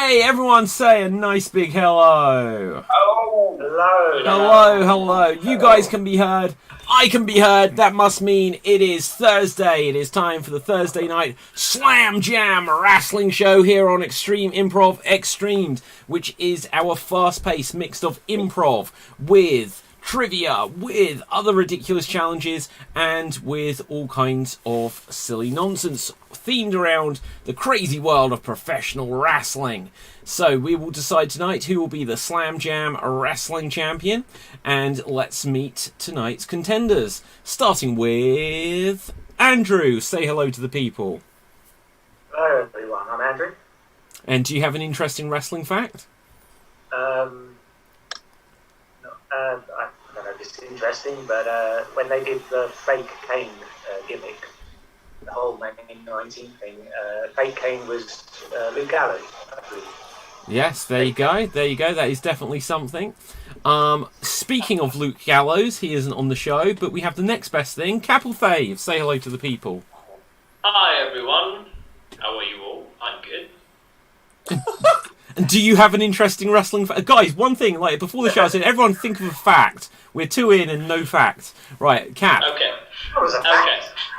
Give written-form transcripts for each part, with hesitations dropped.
Hey, everyone say a nice big hello. Oh, hello. Hello. You guys can be heard. I can be heard. That must mean it is Thursday. It is time for the Thursday night Slam Jam wrestling show here on Extreme Improv XStreamed, which is our fast-paced mix of improv with trivia, with other ridiculous challenges, and with all kinds of silly nonsense themed around the crazy world of professional wrestling. So we will decide tonight who will be the Slam Jam wrestling champion, and let's meet tonight's contenders, starting with Andrew. Say hello to the people. Hello everyone, I'm Andrew. And do you have an interesting wrestling fact? I don't know if it's interesting, but when they did the fake Kane gimmick, the whole 1919 thing, fake Kane was Luke Gallows, I believe. Yes, there you go. That is definitely something. Speaking of Luke Gallows, he isn't on the show, but we have the next best thing. Capel Fave, say hello to the people. Hi everyone. How are you all? I'm good. And do you have an interesting wrestling fact? Guys, one thing, like before the show, I said everyone think of a fact. We're two in and no fact. Right, Cap. Okay.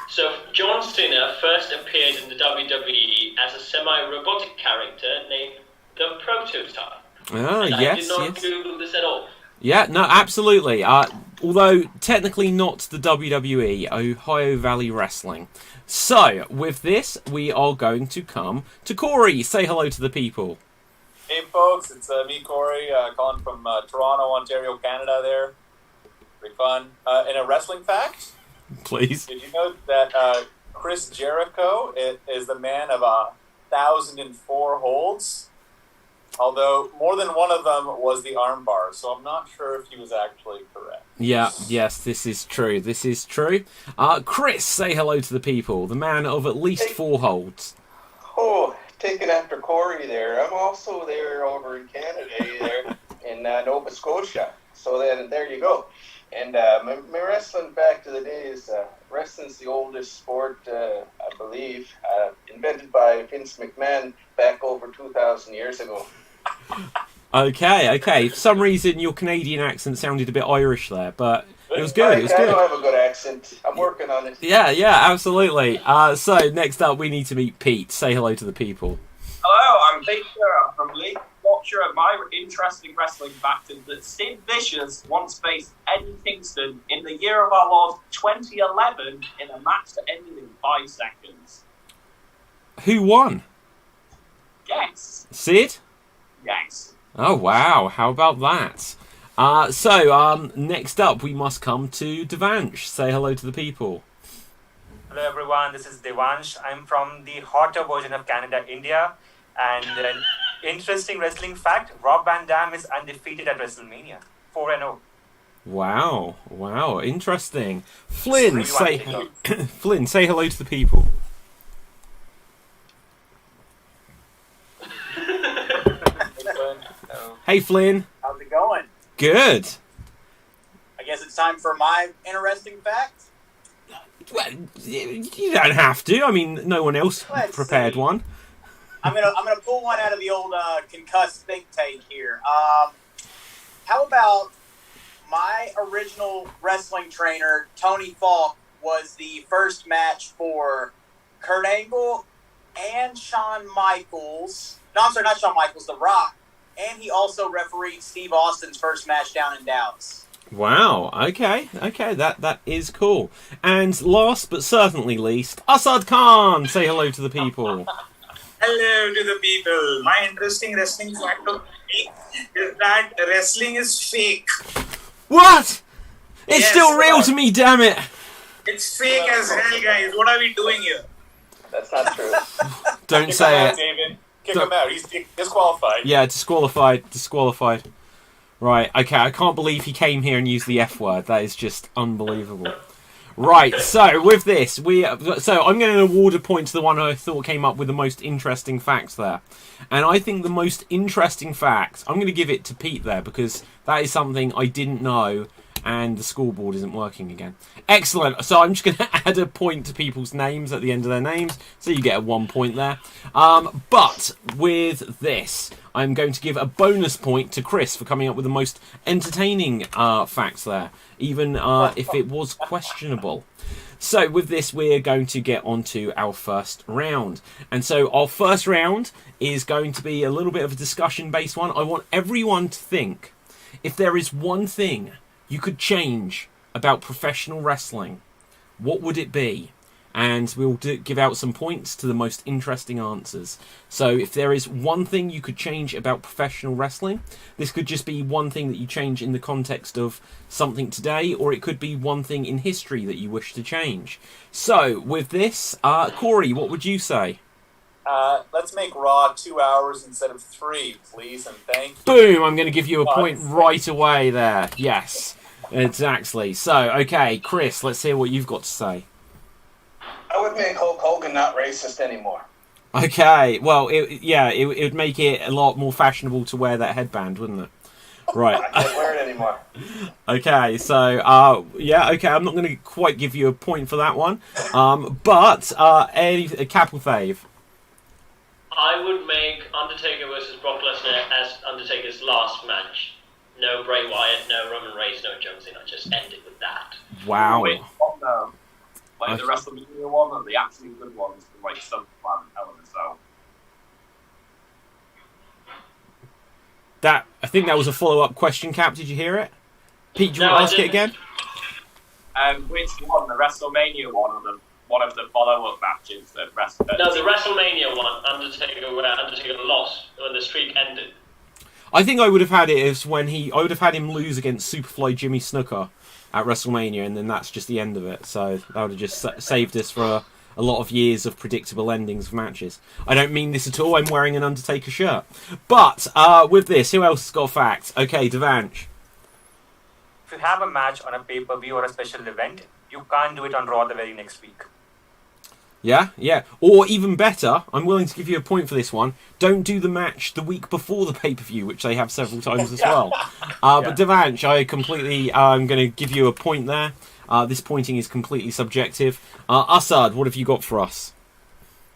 So John Cena first appeared in the WWE as a semi-robotic character named the Prototype. Yes. I did not Google this at all. Yeah, no, absolutely. Although technically not the WWE, Ohio Valley Wrestling. So with this, we are going to come to Corey. Say hello to the people. Hey folks, it's me, Corey, calling from Toronto, Ontario, Canada there. Pretty fun. And a wrestling fact? Please. Did you know that Chris Jericho is the man of 1,004 holds? Although more than one of them was the armbar, so I'm not sure if he was actually correct. Yeah, yes, this is true. Chris, say hello to the people. The man of at least 4 holds. Oh, taking after Corey there. I'm also there over in Canada, there in Nova Scotia. So then there you go. And my wrestling back to the days, wrestling's the oldest sport, I believe, invented by Vince McMahon back over 2,000 years ago. Okay. For some reason, your Canadian accent sounded a bit Irish there, but it was good. I don't have a good accent. I'm working on it. Yeah, absolutely. So next up, we need to meet Pete. Say hello to the people. Hello, I'm Pete from League. Watcher. My interesting wrestling fact is that Sid Vicious once faced Eddie Kingston in the year of our Lord 2011 in a match that ended in 5 seconds. Who won? Yes. Sid? Yes. Oh, wow. How about that? So next up, we must come to Devansh. Say hello to the people. Hello everyone, this is Devansh. I'm from the hotter version of Canada, India. And an interesting wrestling fact, Rob Van Dam is undefeated at WrestleMania. 4-0. Wow, interesting. Flynn, say hello to the people. Hey Flynn. How's it going? Good. I guess it's time for my interesting fact. Well, you don't have to. I mean, no one else prepared one. I'm gonna pull one out of the old concussed think tank here. How about my original wrestling trainer, Tony Falk, was the first match for Kurt Angle and Shawn Michaels. No, I'm sorry, not Shawn Michaels, The Rock. And he also refereed Steve Austin's first match down in Dallas. Wow, okay, that is cool. And last but certainly least, Asad Khan, say hello to the people. Hello to the people. My interesting wrestling fact of the week is that wrestling is fake. What? It's Yes, still real to me, damn it. It's fake as hell, guys. What are we doing here? That's not true. Don't say it. David. Kick him out. He's disqualified. Yeah, disqualified. Right, okay, I can't believe he came here and used the F word. That is just unbelievable. Right, so with this, I'm going to award a point to the one I thought came up with the most interesting facts there. And I think the most interesting fact, I'm going to give it to Pete there, because that is something I didn't know, and the scoreboard isn't working again. Excellent. So I'm just going to add a point to people's names at the end of their names, so you get a 1 point there. But with this, I'm going to give a bonus point to Chris for coming up with the most entertaining facts there, even if it was questionable. So with this, we're going to get on to our first round. And so our first round is going to be a little bit of a discussion-based one. I want everyone to think, if there is one thing you could change about professional wrestling, what would it be? And we'll give out some points to the most interesting answers. So if there is one thing you could change about professional wrestling, this could just be one thing that you change in the context of something today, or it could be one thing in history that you wish to change. So with this, Corey, what would you say? Let's make Raw 2 hours instead of 3, please, and thank you. Boom! I'm going to give you a point right away there. Yes, exactly. So, okay, Chris, let's hear what you've got to say. I would make Hulk Hogan not racist anymore. Okay, well, it would make it a lot more fashionable to wear that headband, wouldn't it? Right. I can't wear it anymore. Okay, so, yeah, okay, I'm not going to quite give you a point for that one. But, Capital Fave. I would make Undertaker versus Brock Lesnar as Undertaker's last match. No Bray Wyatt, no Roman Reigns, no John Cena. Just end it with that. Wow. Which one, though? Like the WrestleMania one, or the actually good ones, like SummerSlam and Hell in a Cell? I think that was a follow-up question, Cap. Did you hear it? Pete, do you want to ask it again? Which one? The WrestleMania one, or one of the follow-up matches that No, the WrestleMania one, Undertaker, where Undertaker lost when the streak ended. I think I would have had it as when I would have had him lose against Superfly Jimmy Snuka at WrestleMania, and then that's just the end of it. So that would have just saved us for a lot of years of predictable endings of matches. I don't mean this at all. I'm wearing an Undertaker shirt. But with this, who else has got facts? Okay, Devansh. If you have a match on a pay-per-view or a special event, you can't do it on Raw the very next week. Yeah. Or even better, I'm willing to give you a point for this one. Don't do the match the week before the pay-per-view, which they have several times as well. But Devansh, I'm going to give you a point there. This pointing is completely subjective. Assad, what have you got for us?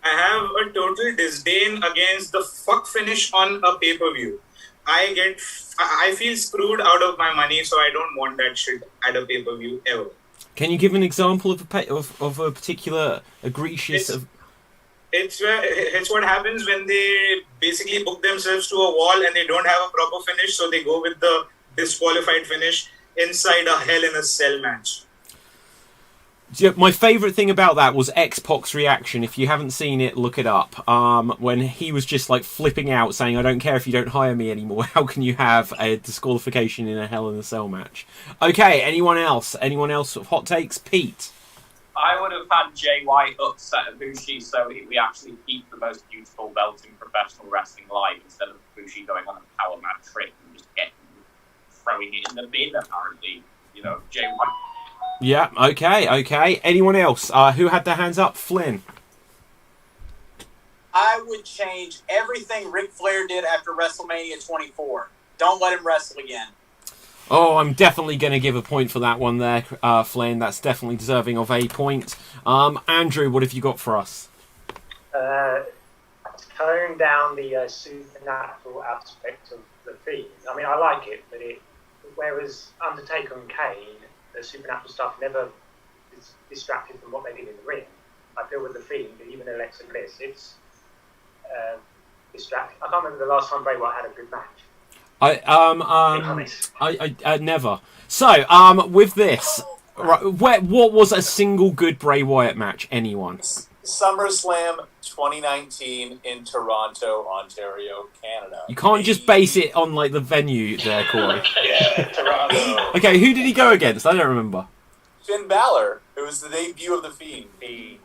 I have a total disdain against the fuck finish on a pay-per-view. I feel screwed out of my money, so I don't want that shit at a pay-per-view ever. Can you give an example of a particular egregious? It's what happens when they basically book themselves to a wall and they don't have a proper finish, so they go with the disqualified finish inside a Hell in a Cell match. Yeah, my favourite thing about that was X-Pac's reaction. If you haven't seen it, look it up. When he was just like flipping out, saying, "I don't care if you don't hire me anymore. How can you have a disqualification in a Hell in a Cell match?" Okay, anyone else? Anyone else with hot takes? Pete. I would have had Jay White upset Ibushi so we actually keep the most beautiful belt in professional wrestling live instead of Ibushi going on a power mat trick and just throwing it in the bin. Apparently, Jay White. Yeah, okay. Anyone else? Who had their hands up? Flynn. I would change everything Ric Flair did after WrestleMania 24. Don't let him wrestle again. Oh, I'm definitely going to give a point for that one there, Flynn. That's definitely deserving of a point. Andrew, what have you got for us? Tone down the supernatural aspect of the Fiend. I mean, I like it, but whereas Undertaker and Kane, the supernatural stuff never is distracted from what they did in the ring. I feel with the Fiend, even Alexa Bliss, it's distracting. I can't remember the last time Bray Wyatt had a good match. I never. So, with this, right, what was a single good Bray Wyatt match? Anyone? SummerSlam 2019 in Toronto, Ontario, Canada. You can't just base it on like the venue there, Corey. Yeah, Toronto. Okay, who did he go against? I don't remember. Finn Balor. It was the debut of the Fiend.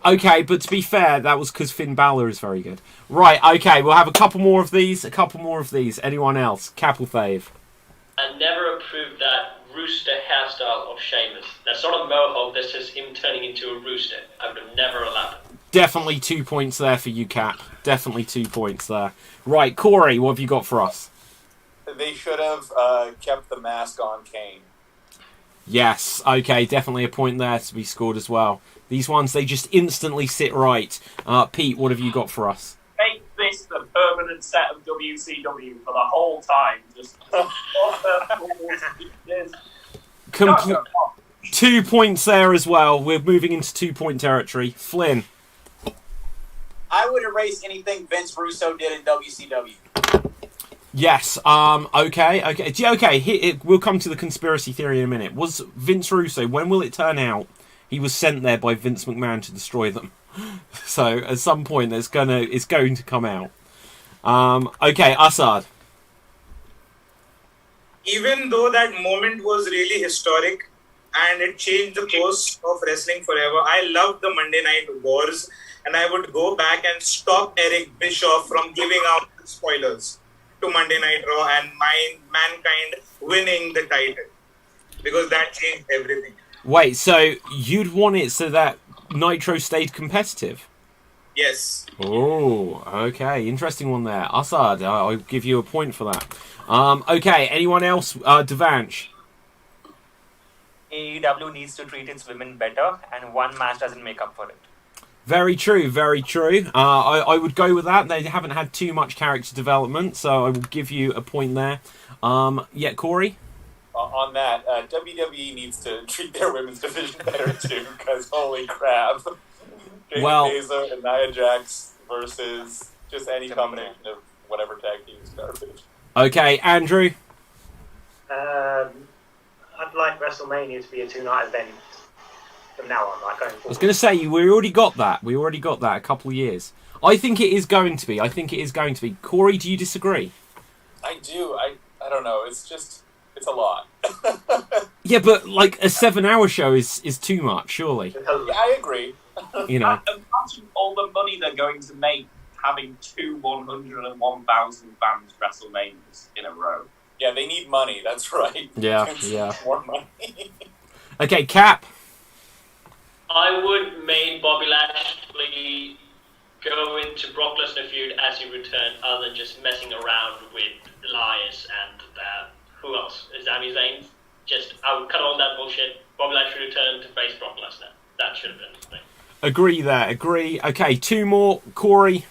Okay, but to be fair, that was because Finn Balor is very good. Right, okay, we'll have a couple more of these. Anyone else? Capital Fave. I never approved that rooster hairstyle of Sheamus. That's not a mohawk, that's just him turning into a rooster. I would have never allowed it. Definitely 2 points there for you, Cap. Definitely 2 points there. Right, Corey, what have you got for us? They should have kept the mask on Kane. Yes, okay, definitely a point there to be scored as well. These ones, they just instantly sit right. Pete, what have you got for us? Make this the permanent set of WCW for the whole time. Just 2 points there as well. We're moving into 2-point territory. Flynn. I would erase anything Vince Russo did in WCW. Yes. Okay. We'll come to the conspiracy theory in a minute. Was Vince Russo? When will it turn out he was sent there by Vince McMahon to destroy them? So at some point, it's going to come out. Okay, Assad. Even though that moment was really historic and it changed the course of wrestling forever, I loved the Monday Night Wars, and I would go back and stop Eric Bischoff from giving out spoilers to Monday Night Raw and Mankind winning the title, because that changed everything. Wait, so you'd want it so that Nitro stayed competitive? Yes. Oh, okay. Interesting one there. Assad, I'll give you a point for that. Okay, anyone else? Devansh. AEW needs to treat its women better, and one match doesn't make up for it. Very true, very true. I would go with that. They haven't had too much character development, so I will give you a point there. Yeah, Corey? On that, WWE needs to treat their women's division better too, because holy crap. Jamie Baszler and Nia Jax versus just any combination of whatever tag team is garbage. Okay, Andrew? I'd like WrestleMania to be a 2-night event from now on, like going forward. I was going to say, we already got that. We already got that a couple of years. I think it is going to be. Corey, do you disagree? I do. I don't know. It's a lot. Yeah, but like a 7-hour show is too much, surely. Yeah, I agree. You know. Imagine all the money they're going to make having 2 101,000 fans WrestleManias in a row. Yeah, they need money. That's right. Yeah. More money. Okay, Cap. I would make Bobby Lashley go into Brock Lesnar feud as he returned, other than just messing around with Elias and who else? Sami Zayn. I would cut all that bullshit. Bobby Lashley return to face Brock Lesnar. That should have been the thing. Agree there. Agree. Okay, 2 more. Corey.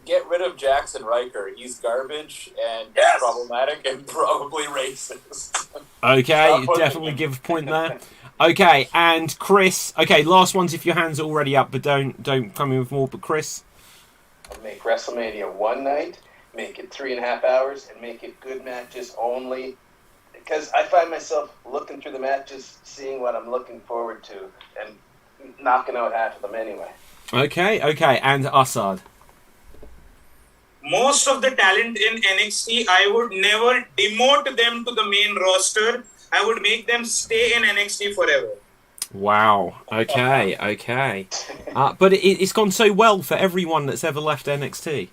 Get rid of Jackson Riker. He's garbage and problematic and probably racist. Okay, definitely give a point there. Okay, and Chris. Okay, last ones if your hands are already up, but don't come in with more. But Chris. I'll make WrestleMania one night, make it 3.5 hours, and make it good matches only. Because I find myself looking through the matches, seeing what I'm looking forward to, and knocking out half of them anyway. Okay, and Assad. Most of the talent in NXT, I would never demote them to the main roster. I would make them stay in NXT forever. Wow. Okay. But it's gone so well for everyone that's ever left NXT.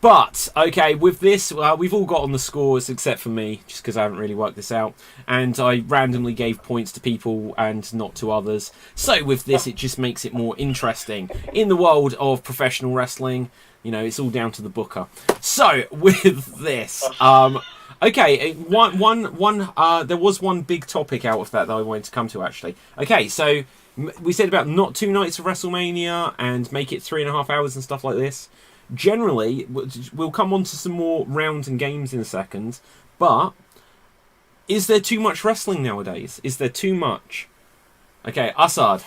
But, okay, with this, we've all got on the scores except for me, just because I haven't really worked this out. And I randomly gave points to people and not to others. So with this, it just makes it more interesting. In the world of professional wrestling, you know, it's all down to the booker. So, with this, okay, there was one big topic out of that I wanted to come to, actually. Okay, so we said about not 2 nights of WrestleMania and make it 3.5 hours and stuff like this. Generally, we'll come on to some more rounds and games in a second, but is there too much wrestling nowadays? Is there too much? Okay, Assad.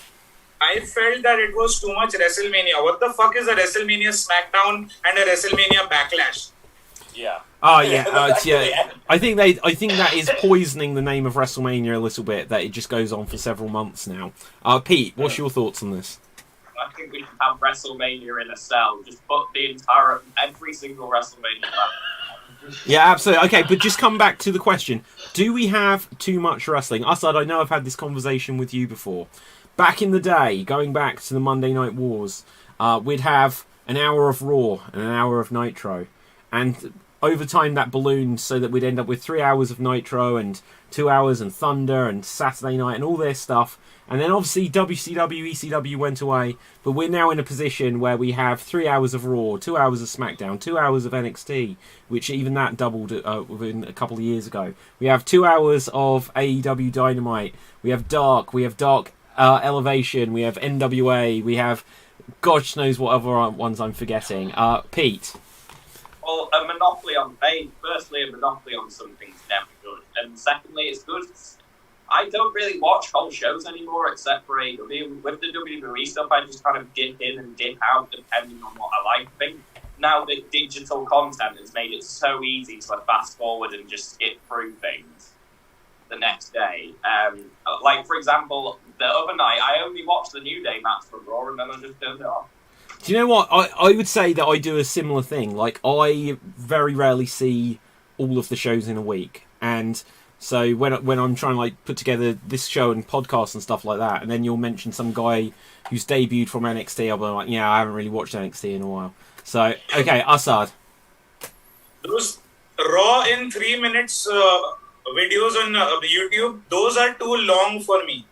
I felt that it was too much WrestleMania. What the fuck is a WrestleMania SmackDown and a WrestleMania Backlash? Yeah. Oh yeah, yeah. I think that is poisoning the name of WrestleMania a little bit. That it just goes on for several months now. Pete, what's your thoughts on this? I think we should have WrestleMania in a cell. Just put every single WrestleMania up. Yeah, absolutely. Okay, but just come back to the question. Do we have too much wrestling? Assad, I know I've had this conversation with you before. Back in the day, going back to the Monday Night Wars, we'd have an hour of Raw and an hour of Nitro. And over time that ballooned so that we'd end up with 3 hours of Nitro and 2 hours and Thunder and Saturday Night and all this stuff. And then obviously WCW, ECW went away, but we're now in a position where we have 3 hours of Raw, 2 hours of SmackDown, 2 hours of NXT, which even that doubled within a couple of years ago. We have 2 hours of AEW Dynamite, we have Dark Elevation, we have NWA, we have gosh knows what other ones I'm forgetting. Pete. Well, a monopoly on fame. Firstly, a monopoly on something's never good. And secondly, it's good. I don't really watch whole shows anymore except for AEW. With the WWE stuff, I just kind of dip in and dip out depending on what I like. I think now that digital content has made it so easy to fast forward and just skip through things the next day. Like, for example, the other night, I only watched the New Day match from Raw and then I just turned it off. Do you know what? I would say that I do a similar thing. Like, I very rarely see all of the shows in a week. And so when I'm trying to like put together this show and podcast and stuff like that, and then you'll mention some guy who's debuted from NXT, I'll be like, yeah, I haven't really watched NXT in a while. So, okay, Assad. Those Raw in 3 minutes videos on YouTube, those are too long for me.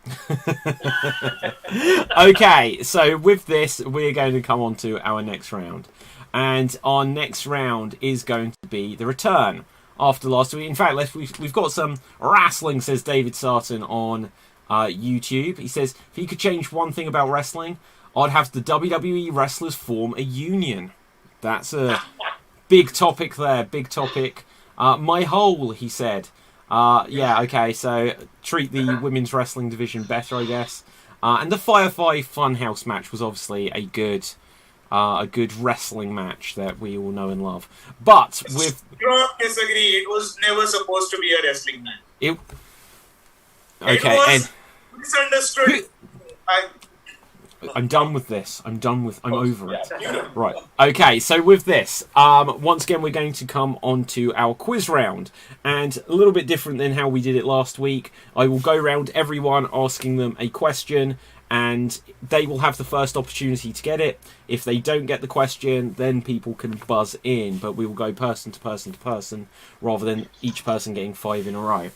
Okay, so with this, we're going to come on to our next round. And our next round is going to be the return after last week. In fact, we've got some wrestling, says David Sarton on YouTube. He says, if he could change one thing about wrestling, I'd have the WWE wrestlers form a union. That's a big topic there, big topic. My hole, he said. Yeah, okay, so treat the women's wrestling division better, I guess. And the Firefly Funhouse match was obviously a good wrestling match that we all know and love. But with... Strong disagree. It was never supposed to be a wrestling match. Okay, it was and... misunderstood. I'm done with this. I'm over it. Right. Okay, so with this, once again, we're going to come on to our quiz round. And a little bit different than how we did it last week. I will go around everyone asking them a question, and they will have the first opportunity to get it. If they don't get the question, then people can buzz in. But we will go person to person to person, rather than each person getting 5 in a row.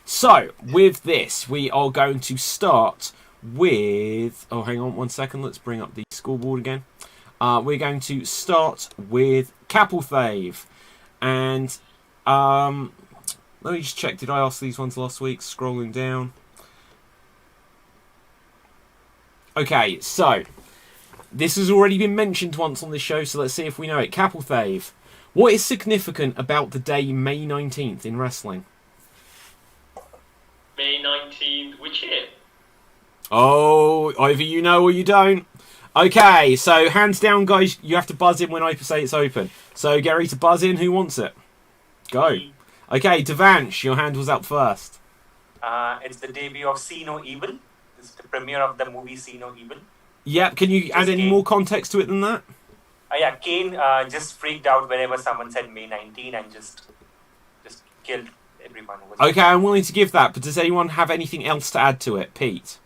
So, with this, we are going to start with... Oh, hang on 1 second. Let's bring up the scoreboard again. We're going to start with Capelthave. And let me just check. Did I ask these ones last week? Scrolling down. Okay, so this has already been mentioned once on this show, so let's see if we know it. Capelthave. What is significant about the day May 19th in wrestling? May 19th, which year? Oh, either you know or you don't. Okay, so hands down, guys, you have to buzz in when I say it's open. So get ready to buzz in. Who wants it? Go. Okay, Devansh, your hand was up first. It's the debut of See No Evil. It's the premiere of the movie See No Evil. Yeah, can you add any more context to it than that? Yeah, Kane just freaked out whenever someone said May 19 and just killed everyone. Okay, I'm willing to give that, but does anyone have anything else to add to it? Pete?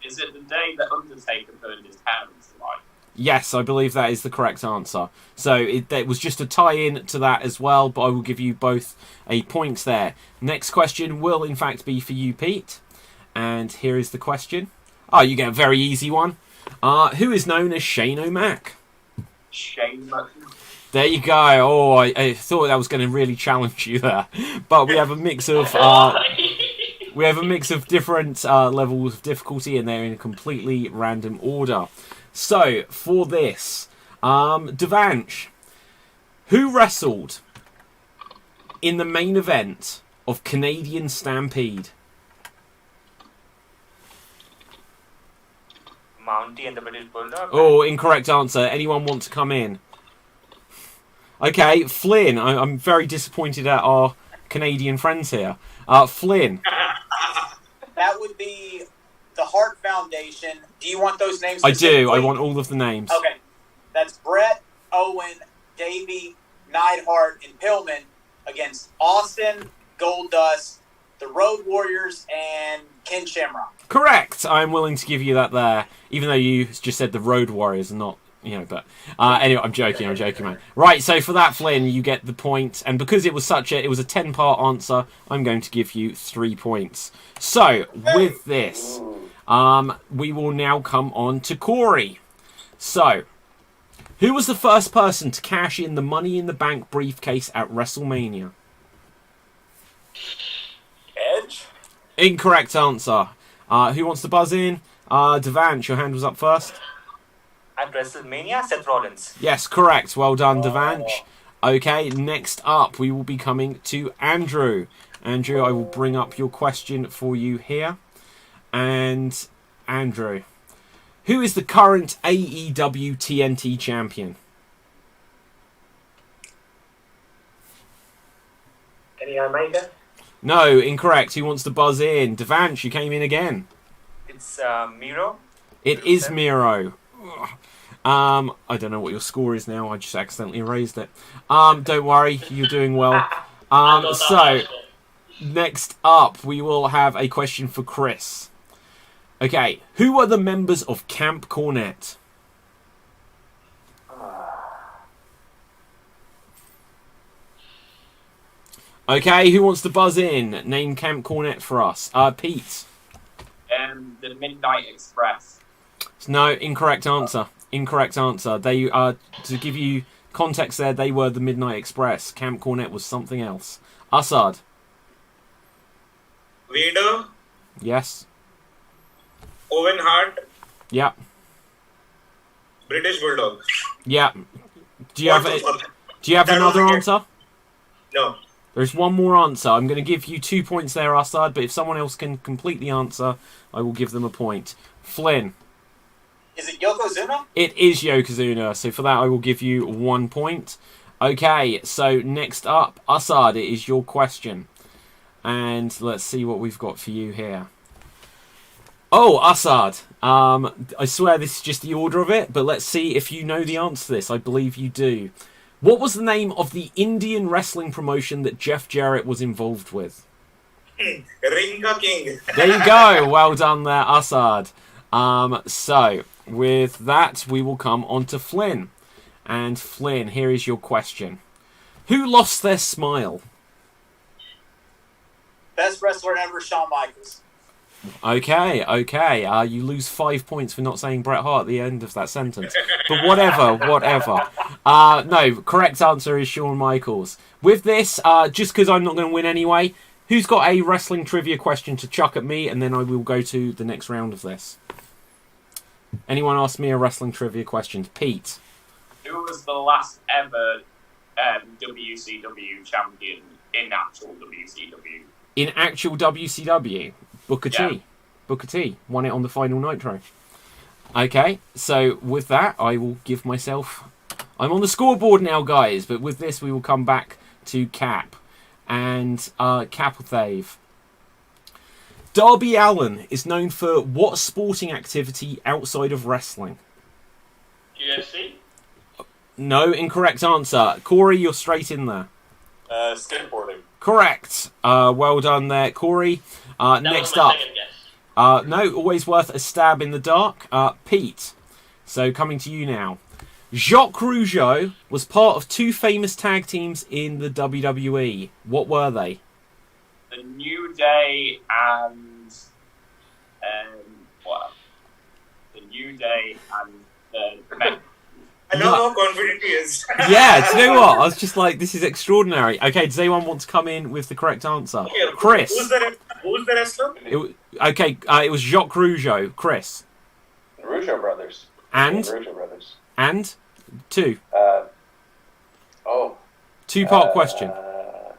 Is it the day that Undertaker burned his hands alive? Yes, I believe that is the correct answer. So it was just a tie-in to that as well, but I will give you both a point there. Next question will, in fact, be for you, Pete. And here is the question. Oh, you get a very easy one. Who is known as Shane O'Mac? Shane McMahon. There you go. Oh, I thought that was going to really challenge you there. But we have a mix of... We have a mix of different levels of difficulty, and they're in a completely random order. So, for this, Devansh, who wrestled in the main event of Canadian Stampede? Mountie and the British Bulldog. Oh, incorrect answer. Anyone want to come in? Okay, Flynn. I'm very disappointed at our Canadian friends here. Flynn. That would be the Hart Foundation. Do you want those names? I do. I want all of the names. Okay. That's Brett, Owen, Davey, Neidhart, and Pillman against Austin, Goldust, the Road Warriors, and Ken Shamrock. Correct. I'm willing to give you that there, even though you just said the Road Warriors and not but anyway, I'm joking, man. Right, so for that, Flynn, you get the point, and because it was a 10-part answer, I'm going to give you 3 points. So with this, we will now come on to Corey. So, who was the first person to cash in the Money in the Bank briefcase at WrestleMania? Edge? Incorrect answer. Who wants to buzz in? Devansh, your hand was up first. At WrestleMania, Seth Rollins. Yes, correct. Well done, Devansh. Okay, next up, we will be coming to Andrew. Andrew, I will bring up your question for you here. And Andrew, who is the current AEW TNT champion? Kenny Omega? No, incorrect. Who wants to buzz in? Devansh, you came in again. It's Miro. It is Miro. I don't know what your score is now. I just accidentally erased it. Don't worry, you're doing well. So, next up, we will have a question for Chris. Okay, who are the members of Camp Cornette? Okay, who wants to buzz in? Name Camp Cornette for us. Pete. The Midnight Express. No, incorrect answer. Incorrect answer. They to give you context there, they were the Midnight Express. Camp Cornette was something else. Assad. Vader, Yes. Owen Hart, Yeah. British Bulldog. Yeah. Do you have That another was answer? No. There's one more answer. I'm going to give you 2 points there, Assad, but if someone else can complete the answer, I will give them a point. Flynn. Is it Yokozuna? It is Yokozuna, so for that I will give you 1 point. Okay, so next up, Assad, it is your question. And let's see what we've got for you here. Oh, Assad. I swear this is just the order of it, but let's see if you know the answer to this. I believe you do. What was the name of the Indian wrestling promotion that Jeff Jarrett was involved with? Ringa King. There you go. Well done there, Assad. So, with that, we will come on to Flynn. And Flynn, here is your question. Who lost their smile? Best wrestler ever, Shawn Michaels. Okay. You lose 5 points for not saying Bret Hart at the end of that sentence. But whatever. No, correct answer is Shawn Michaels. With this, just because I'm not going to win anyway, who's got a wrestling trivia question to chuck at me, and then I will go to the next round of this. Anyone ask me a wrestling trivia question? Pete. Who was the last ever WCW champion in actual WCW? In actual WCW, Booker T. Booker T won it on the final Nitro. Okay, so with that, I will give myself... I'm on the scoreboard now, guys, but with this, we will come back to Cap. And Capthave. Darby Allin is known for what sporting activity outside of wrestling? UFC? No, incorrect answer. Corey, you're straight in there. Skateboarding. Correct. Well done there, Corey. Next up. No, always worth a stab in the dark. Pete. So coming to you now. Jacques Rougeau was part of two famous tag teams in the WWE. What were they? The New Day and the New Day and the Men. I love how confident he is. Yeah, do you know what? I was just like, this is extraordinary. Okay, does anyone want to come in with the correct answer? Okay, Chris. Who's the wrestler? It was Jacques Rougeau. Chris. The Rougeau brothers. And? The Rougeau brothers. And? Two. Two-part question. Oh,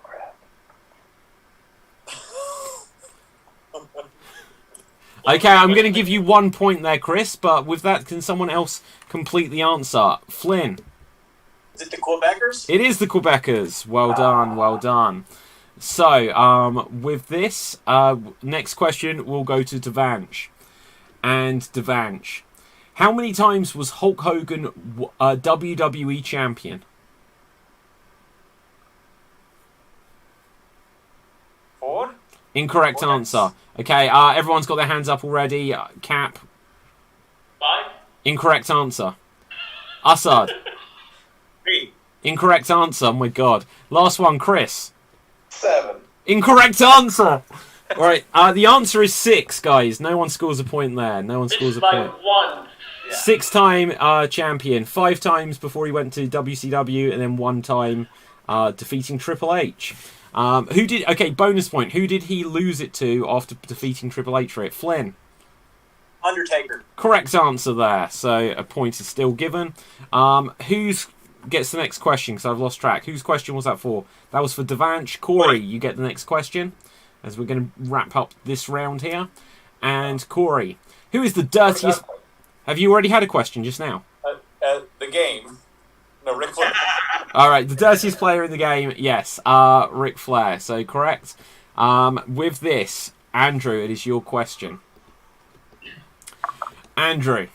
crap. Okay, I'm going to give you 1 point there, Chris, but with that, can someone else complete the answer? Flynn. Is it the Quebecers? It is the Quebecers. Well done, well done. So, with this, next question will go to Devansh. And Devansh, how many times was Hulk Hogan WWE champion? 4? Incorrect answer. Okay, everyone's got their hands up already. Cap. 5? Incorrect answer. Assad. 3. Incorrect answer. Oh my God. Last one, Chris. 7. Incorrect answer. All right. The answer is 6, guys. No one scores a point there. No one This scores is a by point. 1. Yeah. 6-time champion. 5 times before he went to WCW, and then 1 time defeating Triple H. Who did? Okay, bonus point. Who did he lose it to after defeating Triple H for it? Flynn. Undertaker. Correct answer there. So a point is still given. Who's gets the next question? Because I've lost track. Whose question was that for? That was for Devansh. Corey, you get the next question. As we're going to wrap up this round here. And Corey, who is the dirtiest? Have you already had a question just now? The game. No, Ric Flair. All right, the dirtiest player in the game. Yes, Ric Flair. So correct. With this, Andrew, it is your question. Andrew,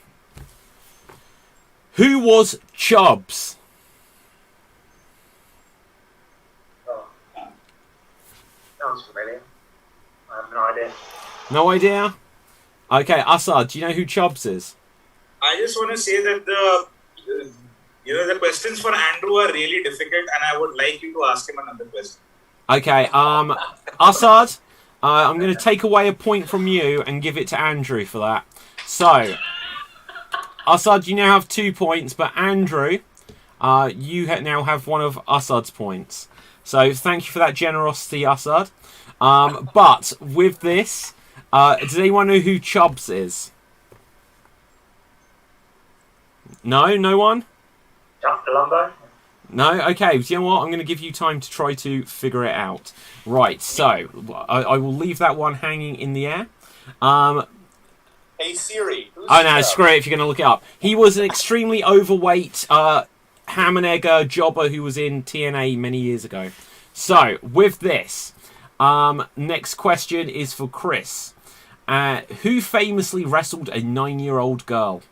who was Chubbs? Oh. Sounds familiar. I have no idea. No idea? Okay, Assad, do you know who Chubbs is? I just want to say that the questions for Andrew are really difficult, and I would like you to ask him another question. Okay, Assad, I'm going to take away a point from you and give it to Andrew for that. So, Assad, you now have 2 points, but Andrew, you now have one of Assad's points. So, thank you for that generosity, Assad. But with this, does anyone know who Chubbs is? No? No one? Chuck Colombo? No? Okay, you know what? I'm going to give you time to try to figure it out. Right, so, I will leave that one hanging in the air. Hey Siri. Who's Oh no, Chubb? screw it if you're going to look it up. He was an extremely overweight ham and egger jobber who was in TNA many years ago. So, with this, next question is for Chris. Who famously wrestled a 9-year-old girl?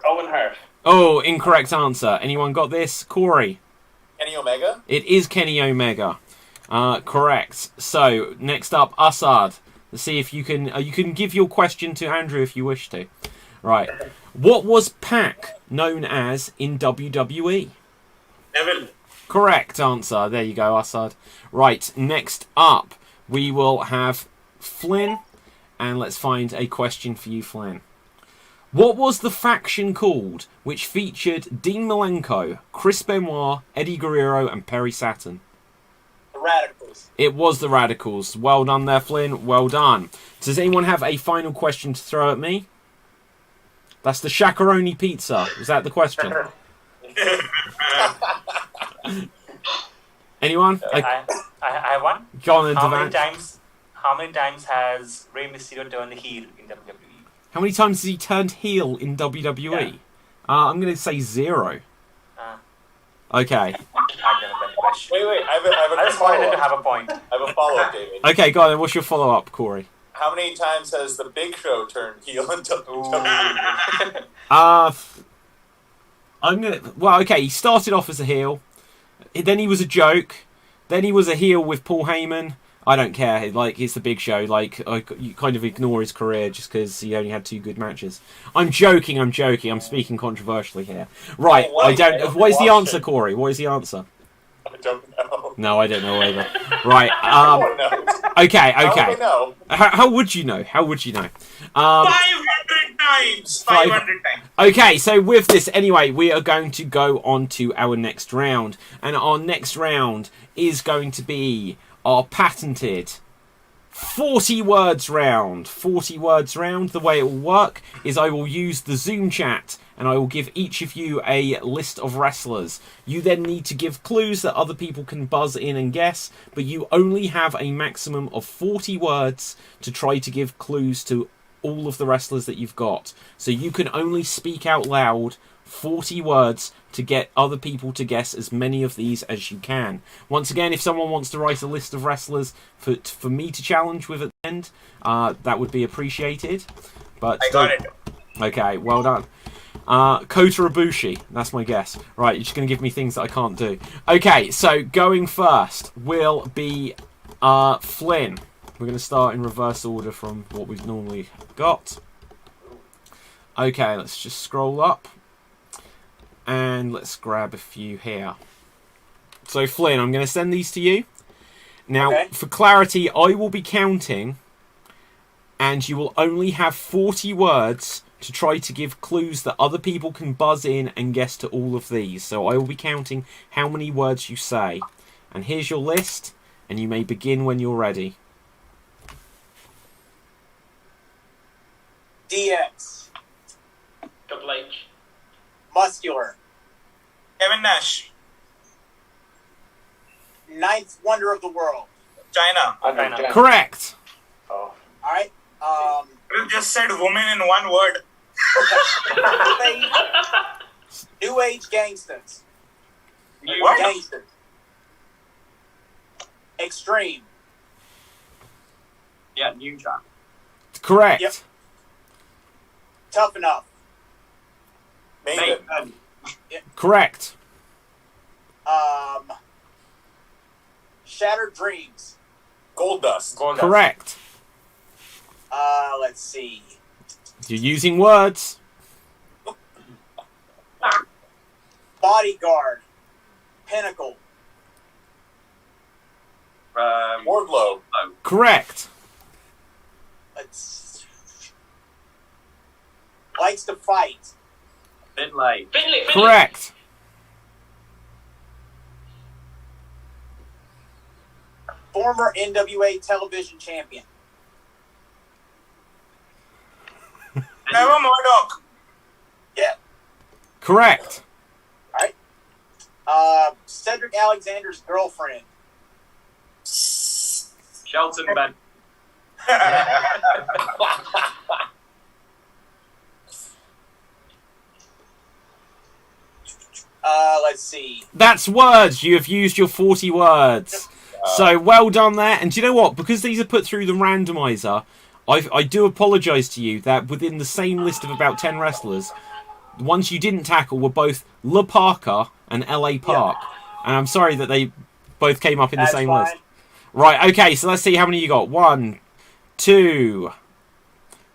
Owen Hart. Oh, incorrect answer. Anyone got this? Corey? Kenny Omega? It is Kenny Omega. Correct. So, next up, Assad. Let's see if you can give your question to Andrew if you wish to. Right. What was Pac known as in WWE? Neville. Correct answer. There you go, Assad. Right, next up, we will have Flynn. And let's find a question for you, Flynn. What was the faction called which featured Dean Malenko, Chris Benoit, Eddie Guerrero, and Perry Saturn? The Radicals. It was the Radicals. Well done there, Flynn. Well done. Does anyone have a final question to throw at me? That's the Shakaroni pizza. Is that the question? Anyone? I have one. Go on then, How many times has Rey Mysterio turned heel in WWE? How many times has he turned heel in WWE? Yeah. I'm going to say 0. Okay. I never bet the question. Wait. I have I a just wanted follow-up. to have a point. I have a follow-up, David. Okay, go on then. What's your follow-up, Corey? How many times has the Big Show turned heel in WWE? I'm going to... Well, okay, he started off as a heel. Then he was a joke. Then he was a heel with Paul Heyman. I don't care. Like, it's the Big Show. Like, you kind of ignore his career just because he only had 2 good matches. I'm joking. I'm speaking controversially here. Right. Oh, wait, What is the watch answer, it. Corey? What is the answer? I don't know. No, I don't know either. Right. No one knows. Okay. How would they know? How would you know? 500 times. 500 times. Okay, so with this, anyway, we are going to go on to our next round. And our next round is going to be our patented 40 words round. 40 words round. The way it will work is I will use the Zoom chat and I will give each of you a list of wrestlers. You then need to give clues that other people can buzz in and guess, but you only have a maximum of 40 words to try to give clues to all of the wrestlers that you've got. So you can only speak out loud 40 words to get other people to guess as many of these as you can. Once again, if someone wants to write a list of wrestlers for me to challenge with at the end, that would be appreciated. But I got it. Okay, well done. Kota Ibushi, that's my guess. Right, you're just going to give me things that I can't do. Okay, so going first will be Flynn. We're going to start in reverse order from what we've normally got. Okay, let's just scroll up. And let's grab a few here. So, Flynn, I'm going to send these to you. Now, Okay. for clarity, I will be counting, and you will only have 40 words to try to give clues that other people can buzz in and guess to all of these. So I will be counting how many words you say. And here's your list, and you may begin when you're ready. DX. Double H. Muscular. Kevin Nash. Ninth wonder of the world. China. China. Correct. Oh. All right. You just said woman in one word. New age gangsters. What? Gangsters. Extreme. Yeah, New Jack. Correct. Yep. Tough enough. Maiden. Maiden. Correct. Shattered dreams. Gold Dust. Correct. Let's see. You're using words. Bodyguard. Pinnacle. Wardlow. Correct. Let's. Likes to fight. Finlay. Finley. Correct. Former NWA television champion. Never Murdoch. Yeah. Correct. Cedric Alexander's girlfriend. Shelton Ben. Let's see. That's words. You have used your 40 words. So well done there. And do you know what? Because these are put through the randomizer, I do apologise to you that within the same list of about 10 wrestlers, the ones you didn't tackle were both La Parker and LA Park. And I'm sorry that they both came up in the That's same fine. list. Right, okay, so let's see how many you got. 1, 2,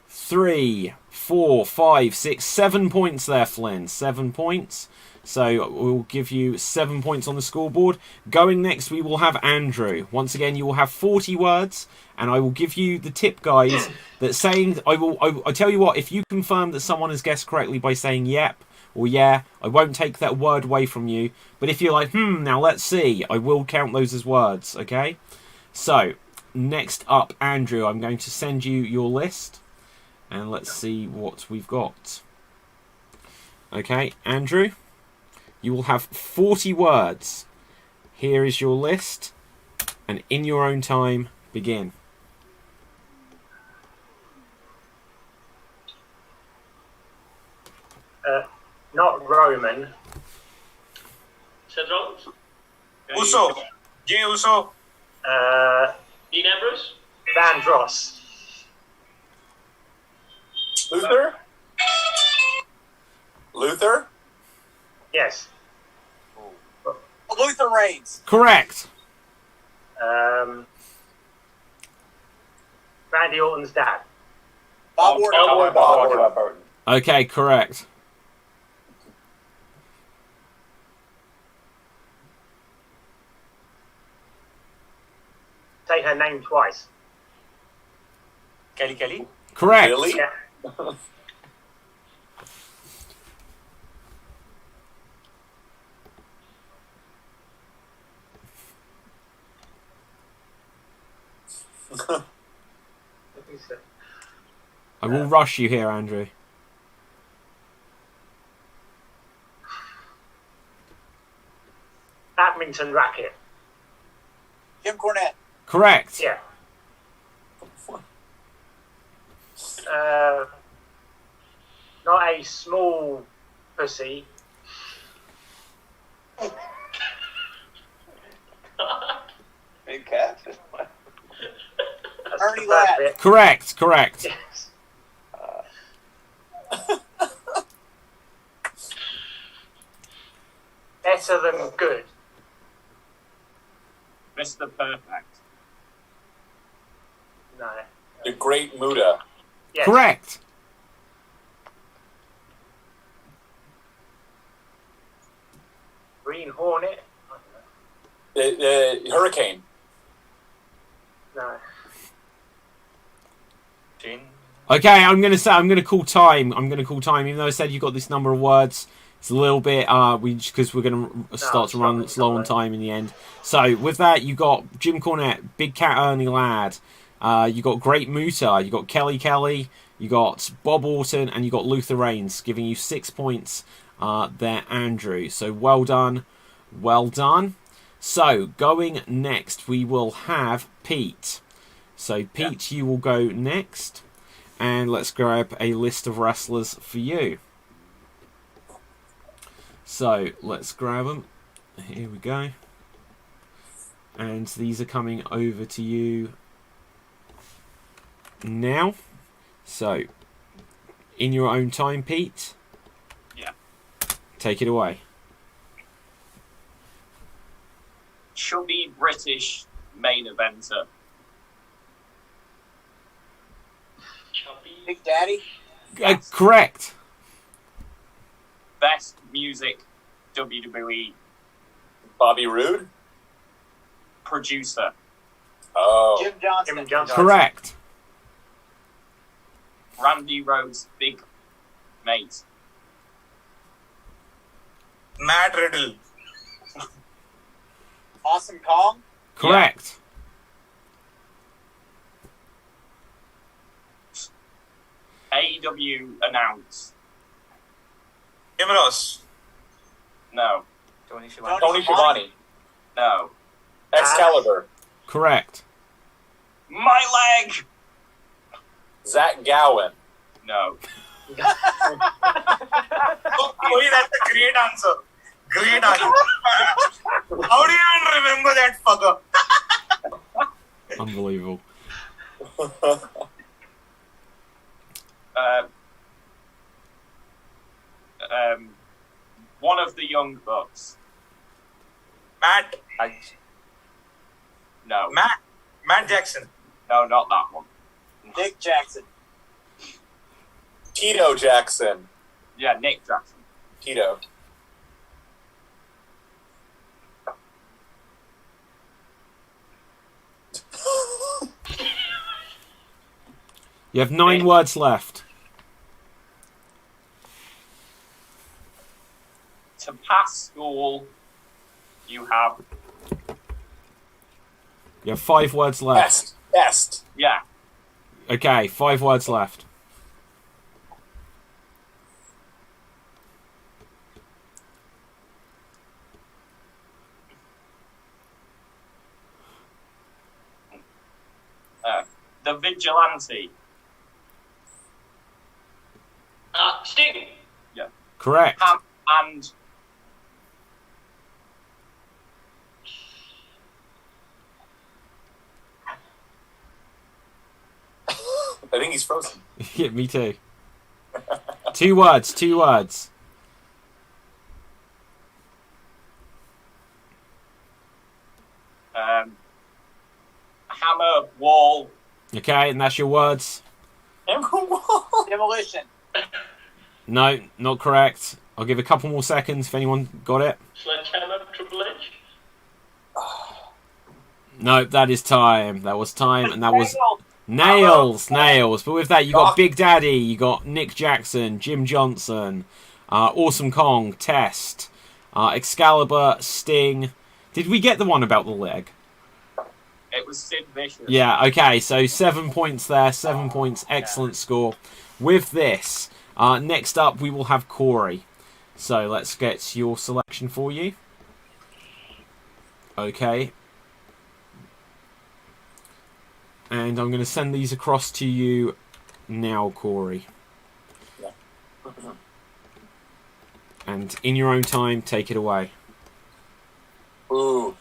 3, 4, 5, 6, 7 points there, Flynn. 7 points. So we'll give you 7 points on the scoreboard. Going next, we will have Andrew. Once again, you will have 40 words, and I will give you the tip, guys, that saying, I tell you what, if you confirm that someone has guessed correctly by saying yep or yeah, I won't take that word away from you. But if you're like, now let's see, I will count those as words, okay? So, next up, Andrew, I'm going to send you your list, and let's see what we've got. Okay, Andrew? You will have 40 words. Here is your list. And in your own time, begin. Not Roman. Seth Rollins. Uso. Jay Uso. Dean Ambrose. Vandross. Luther? Luther? Yes. Luther Reigns. Correct. Randy Orton's dad. Bob Orton. Bob Orton. Okay, correct. Say her name twice. Kelly. Correct. Really? Yeah. I will rush you here, Andrew. Badminton racket. Jim Cornette. Correct. Yeah. Not a small pussy. Big cat. That's Ernie the first Ladd. bit. Correct. Yes. Better than good. Mr. Perfect. No. The Great Muta. Yes. Correct. Green Hornet. I don't The Hurricane. know. No. Jane. Okay, I'm gonna call time. Even though I said you got this number of words, it's a little bit because we're gonna start to run slow on time in the end. So with that, you got Jim Cornette, Big Cat Ernie Ladd, you got Great Muta, you got Kelly Kelly, you got Bob Orton, and you got Luther Reigns, giving you 6 points there, Andrew. So well done. So going next, we will have Pete. So Pete, you will go next. And let's grab a list of wrestlers for you. So let's grab them. Here we go. And these are coming over to you now. So, in your own time, Pete. Yeah. Take it away. Chubby British main eventer. Chubby. Big Daddy. Correct. Best music WWE Bobby Roode. producer. Oh. Jim Johnson. Jim Johnson. Correct. Randy Rhodes' big mate. Matt Riddle. Awesome Kong. Correct. AEW announced. Jim Ross. No. Tony Schiavone. Tony Schiavone. No. Excalibur. Correct. My leg! Zach Gowen. No. Oh, Kohli, that's a great answer. Great answer. How do you even remember that fucker? Unbelievable. One of the Young Bucks. Matt No. Matt Jackson. No, not that one. Nick Jackson. Tito Jackson. Yeah, Nick Jackson. Tito. You have 9 words left. To pass school, you have. You have 5 words left. Best. Yeah. Okay, 5 words left. The Vigilante. Sting. Correct. And I think he's frozen. Yeah, me too. 2 words. Hammer, Wall. Okay, and that's your words. Demolition. No, not correct. I'll give a couple more seconds if anyone got it. Sledgehammer. Triple H. No, that is time. That was time, and that was nails. But with that, you got Big Daddy, you got Nick Jackson, Jim Johnson, Awesome Kong, Test, Excalibur, Sting. Did we get the one about the leg? It was Sid Vicious. Yeah, okay, so 7 points there, 7 points, excellent score. With this, next up we will have Corey. So let's get your selection for you. Okay. And I'm going to send these across to you now, Corey. And in your own time, take it away. Ooh.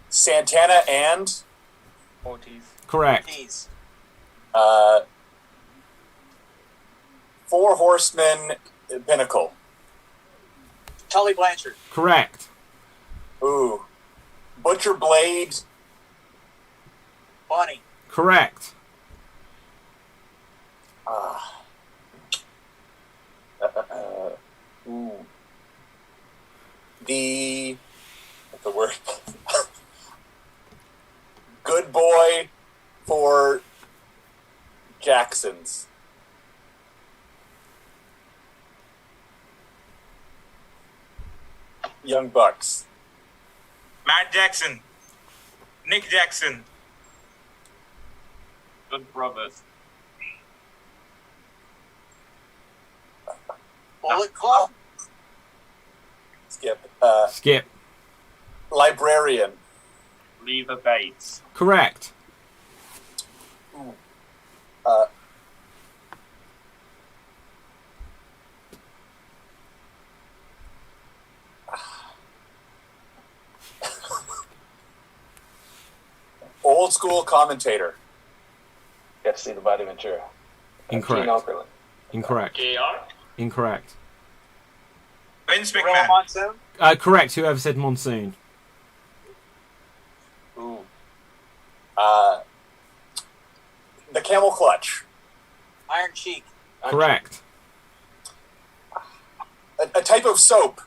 Santana and Ortiz. Correct. Jeez. 4 Horsemen Pinnacle. Tully Blanchard. Correct. Ooh. Butcher Blade. Bunny. Correct. Ooh. What's the word? Good boy for Jacksons. Young Bucks. Matt Jackson. Nick Jackson. Good brothers. Bullet Club. Skip. Skip. Librarian. Lever Bates. Correct. Uh, Old school commentator. Got to see the Body Ventura. Incorrect. Gene Okerlund. Incorrect. JR? Incorrect. Vince Gorilla McMahon. Monsoon. Correct. Whoever said monsoon. Ooh. The Camel Clutch. Iron Cheek. Correct. A type of soap.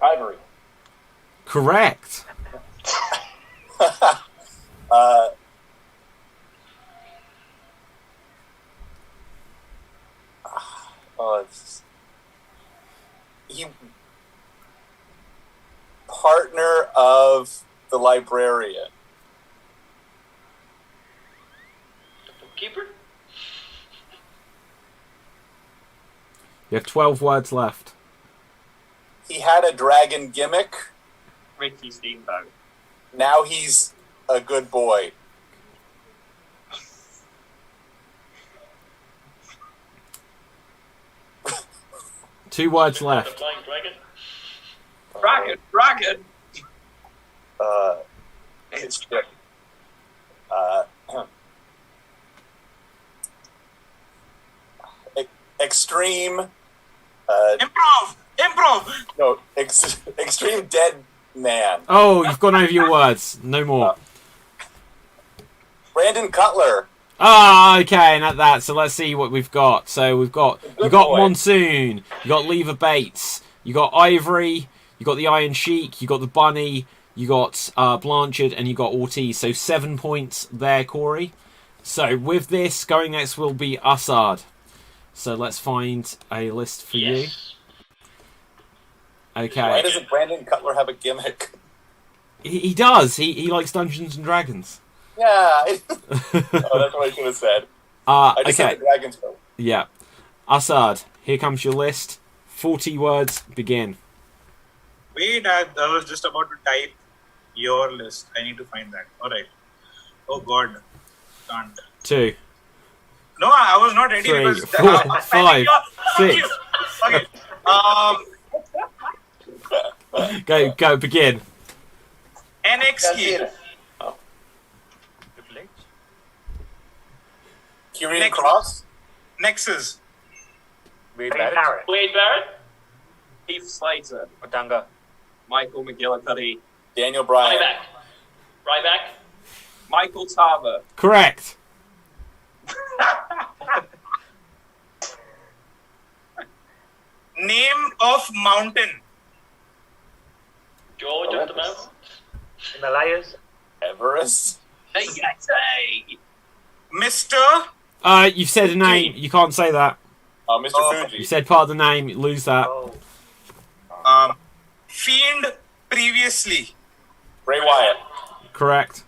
Ivory. Correct. He partner of the librarian. Keeper? You have 12 words left. He had a dragon gimmick. Ricky Steamboat. Now he's a good boy. Two words The left. Flying Dragon? Dragon! It's extreme. Improv. No, extreme dead man. Oh, you've gone over your words. No more. Brandon Cutler. Ah, okay, and at that, so let's see what we've got. So you got boy. Monsoon, you got Lever Bates, you got Ivory, you got the Iron Sheik, you got the Bunny, you got Blanchard, and you got Ortiz. So 7 points there, Corey. So with this, going next will be Assad. So let's find a list for Yes. Why Okay. doesn't Brandon Cutler have a gimmick? He does. He likes Dungeons and Dragons. Yeah. Oh, that's what I should have said. I just Okay. said the Dragons go. Yeah. Assad, here comes your list. 40 words, begin. Wait, I was just about to type your list. I need to find that. Alright. Oh god. Can't. 2, No, I was not ready 3, because 4, 5, 6. Okay. Go, begin. NXT. Triple H. Kieran Next. Cross. Nexus. Wade Wade Barrett. Barrett. Wade Barrett? Heath Slater. Otanga. Michael McGillicuddy. Daniel Bryan. Ryback? Michael Tarver. Correct. Name of mountain. George of the Mountain? Himalayas. Everest. Hey, Yeti! Mr. You've said a name. You can't say that. Mr. Oh. Fuji. You said part of the name. You lose that. Oh, Fiend previously. Bray Wyatt. Correct.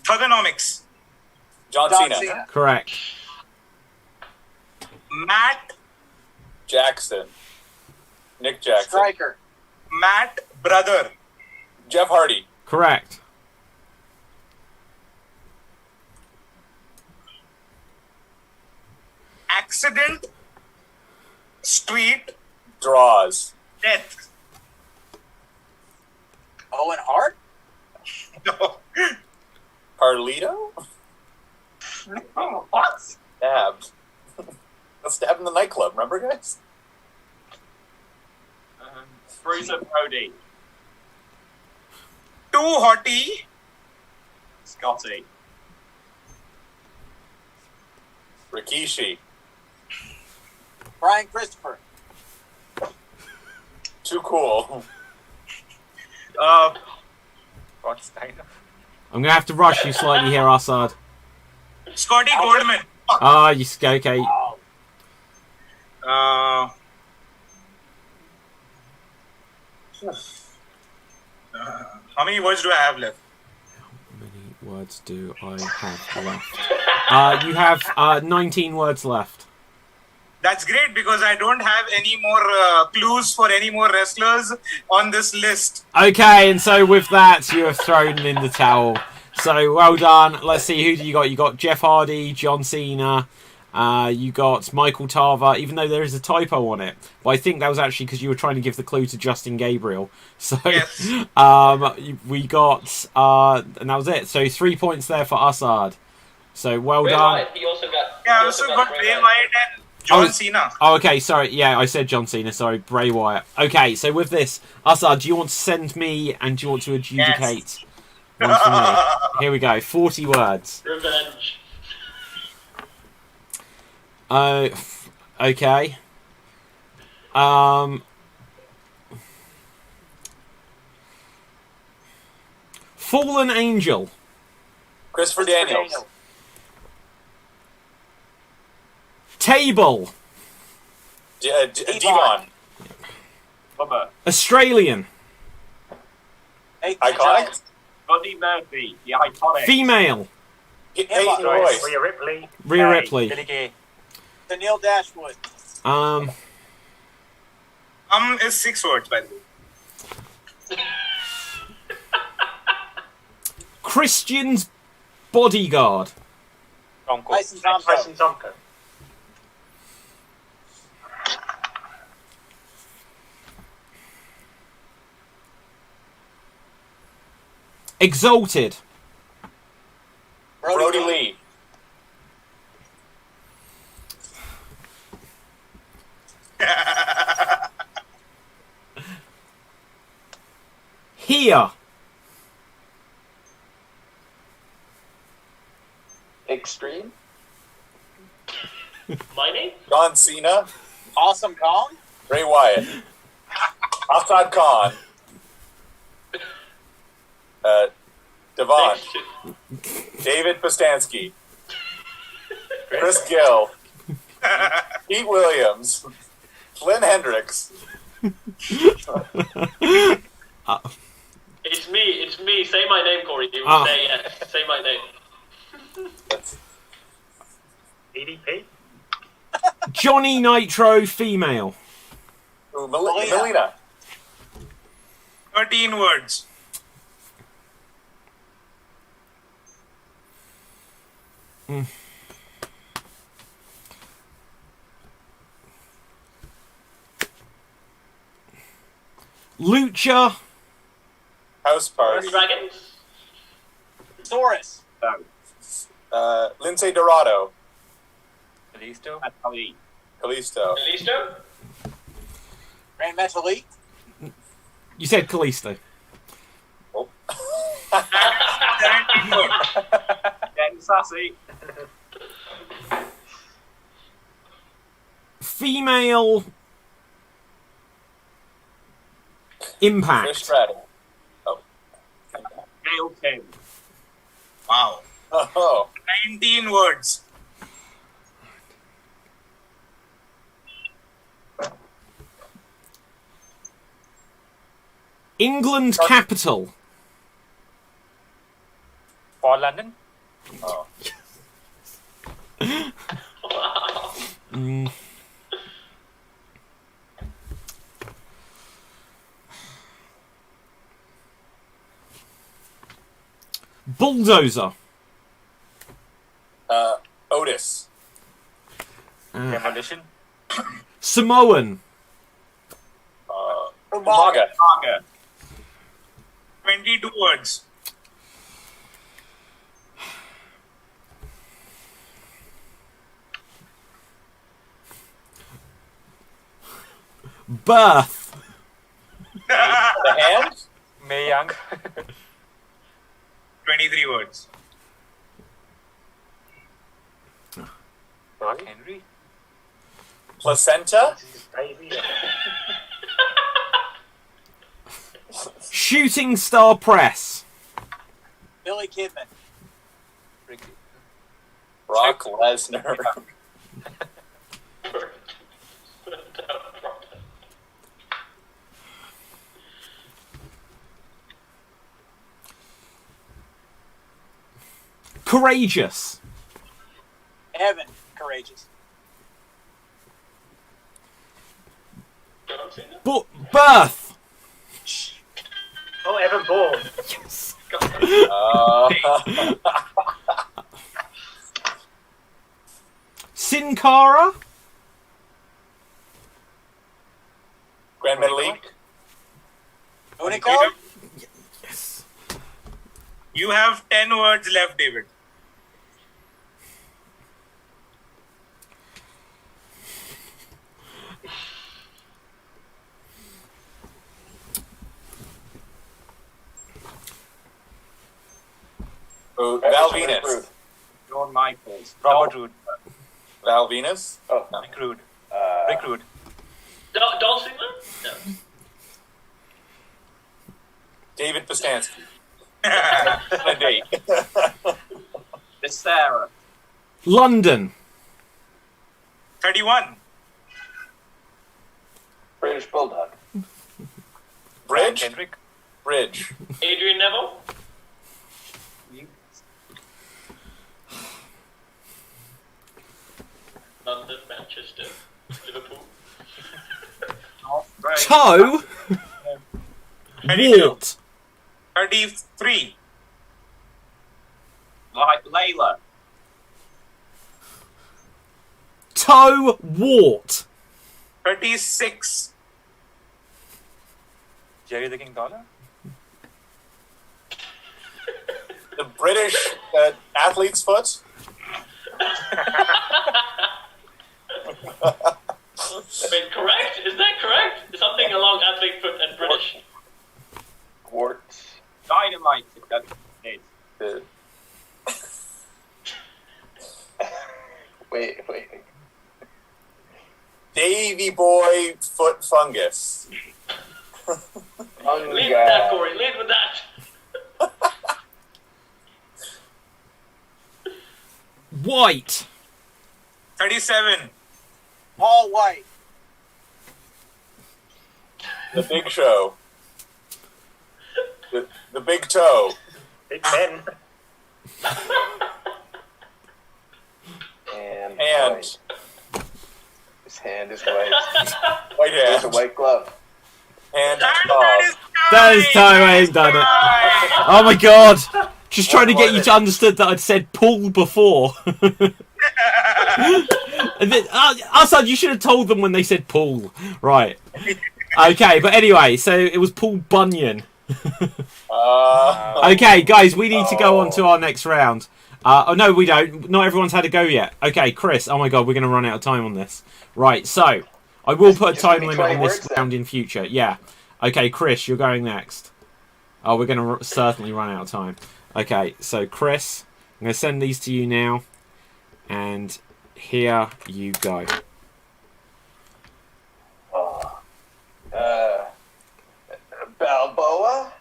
Thugonomics. John Cena. Correct. Matt. Jackson. Nick Jackson. Striker. Matt brother. Jeff Hardy. Correct. Accident. Street. Draws. Death. Owen Hart. No. Carlito. What? Stabbed. Got stabbed in the nightclub. Remember, guys? Bruiser Brody. Too hottie. Scotty. Rikishi. Brian Christopher. Too cool. Rod Steiner. I'm gonna have to rush you slightly here, Assad. Scotty Goldman. Ah, you okay? How many words do I have left? How many words do I have left? You have 19 words left. That's great because I don't have any more clues for any more wrestlers on this list. Okay, and so with that, you have thrown in the towel. So well done. Let's see, who do you got? You got Jeff Hardy, John Cena. You got Michael Tarver, even though there is a typo on it. But I think that was actually because you were trying to give the clue to Justin Gabriel. So Yes. we got, and that was it. So 3 points there for Assad. So well Bray done. Wyatt, he also got. Yeah, I also got Bray Wyatt and John Cena. Oh, okay, sorry. Yeah, I said John Cena. Sorry, Bray Wyatt. Okay, so with this, Assad, do you want to send me and do you want to adjudicate one for me? Here we go. 40 words. Revenge. Okay. Fallen Angel. Christopher Daniels. Table. Devon. Bubba. Australian. Iconic. Buddy Murphy. The iconic. Female. Peyton Royce. Rhea Ripley. Rhea Ripley. Billy Kay. Neil Dashwood. Is 6 words, by the way. Christian's bodyguard. Tom Tyson Cruise. Thompson. Thompson. Exalted. Brody Lee. Here. Extreme. My name? John Cena. Awesome Kong. Bray Wyatt. Assad Khan. Devon. David Postansky. Chris Gill. Pete Williams. Flynn Hendricks. It's me. Say my name, Corey. You Ah. say yes. Say my name. EDP. Johnny Nitro, female. Ooh, Melina. 13 words. Lucha. House Party. Dragons. Taurus. Lindsay Dorado. Kalisto. Ali. Kalisto. Listo. Grand Metalik. You said Kalisto. Oh. 17 words. Getting sassy. Female. Impact. Trish Stratus. Gail Kim. Wow. Oh. 19 words. England's capital. For London. Oh. Mm. Bulldozer. Otis. Demolition. Samoan. Umaga. Saga. 22 words. Birth. 23 words. Mark Henry. Placenta. Baby. Shooting star press. Billy Kidman. Ricky. Brock Lesnar. Courageous. Evan Courageous. Birth. Oh, Evan Bourne. Yes. Sin Cara. Grand Metalik. Unico. Yes. You have 10 words left, David. Oh, Val Venus. John Michaels. Robert Roode. Val Venus. Oh, No. Rick Rude. Rick Rude. Dolph Ziggler? No. David Postansky. On a date. Miss Sarah. London. 31. British Bulldog. Bridge. Kendrick. Bridge. Adrian Neville? London, Manchester, Liverpool. Right. Toe. 32. Wart. 33. Like Layla. Toe. Wart. 36. Jerry the King Dollar. The British athlete's foot. Wait, correct? Is that correct? Something along athlete foot and British. Quartz. Dynamite. Wait. Davy Boy foot fungus. Lead with that, Corey. Lead with that. White. 37. Paul White. The Big Show. The Big Toe. Big Ben. And Hand. white. His hand is white. White There's a hand. white glove. Hand. That is time I ain't done it. Oh my god. Just trying to get you to understand that I'd said pull before. And then, Assad, you should have told them when they said Paul. Right. Okay, but anyway, so it was Paul Bunyan. Okay, guys, we need to go on to our next round. Oh, no, we don't. Not everyone's had a go yet. Okay, Chris. Oh, my God, we're going to run out of time on this. Right, so I will put a Just time give me limit on 20 this words, then. round in future. Yeah. Okay, Chris, you're going next. Oh, we're going to certainly run out of time. Okay, so Chris, I'm going to send these to you now. And here you go. Balboa.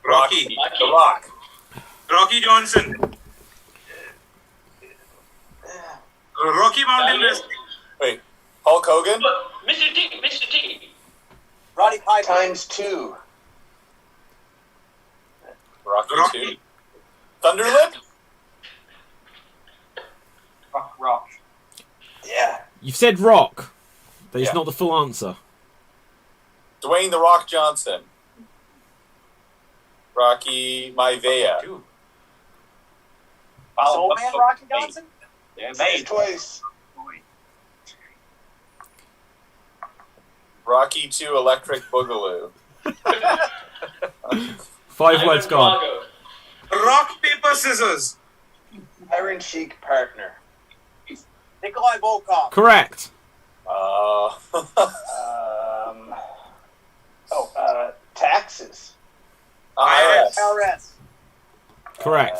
Rocky. The Rock. Rocky Johnson. Rocky Mountain Wrestling. Wait. Hulk Hogan. Mr. T. Roddy Piper. Times 2. Rocky 2. Thunderlip. Rock. Yeah. You've said Rock, but it's Yeah. not the full answer. Dwayne The Rock Johnson. Rocky Maivia. Two. Soul Man Rocky Johnson. Yeah, Say mate. it twice. Rocky 2 Electric Boogaloo. 5 words gone. Drago. Rock, paper, scissors. Iron Sheik partner. Nikolai Volkov. Correct. Taxes. IRS. IRS. Correct.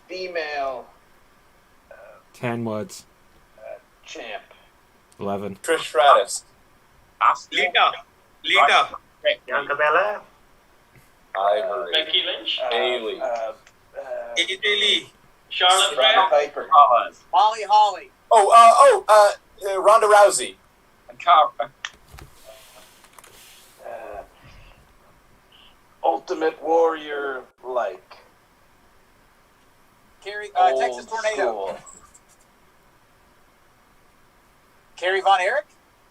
Female 10 words. champ. 11. Trish Stratus. Lita. Lita. Bianca Belair. Ivory. Becky Lynch, Haley. AJ Lee. Charlotte Roddy Flair, Piper. Molly Holly. Ronda Rousey. And Cara. Ultimate Warrior like. Carrie, Old Texas Tornado. school. Carrie Von Erich.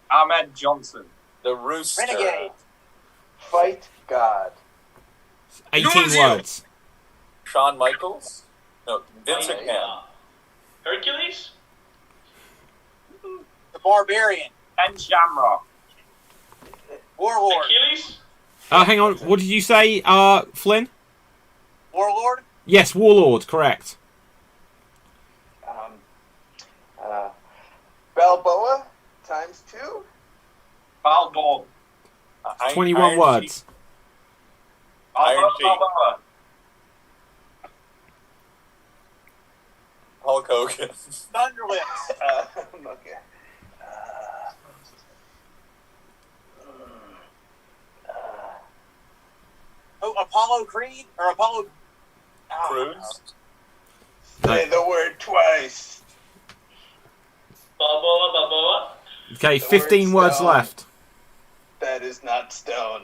Ahmed Johnson. The Rooster. Renegade. Fight God. 18 Zero. words. Shawn Michaels. No, Vince McMahon. Hercules, The Barbarian. Ben Shamrock. Warlord. Achilles, Hang on. What did you say, Flynn? Warlord. Yes, Warlord. Correct. Balboa times 2. Balboa. 21 Iron words. Sheik. Iron Sheik. Balboa. Hulk Hogan. Thunderlips. Okay. Oh, Apollo Creed or Apollo. Cruz. Say the word twice. Balboa, Okay, The 15 word words stone. left. That is not stone.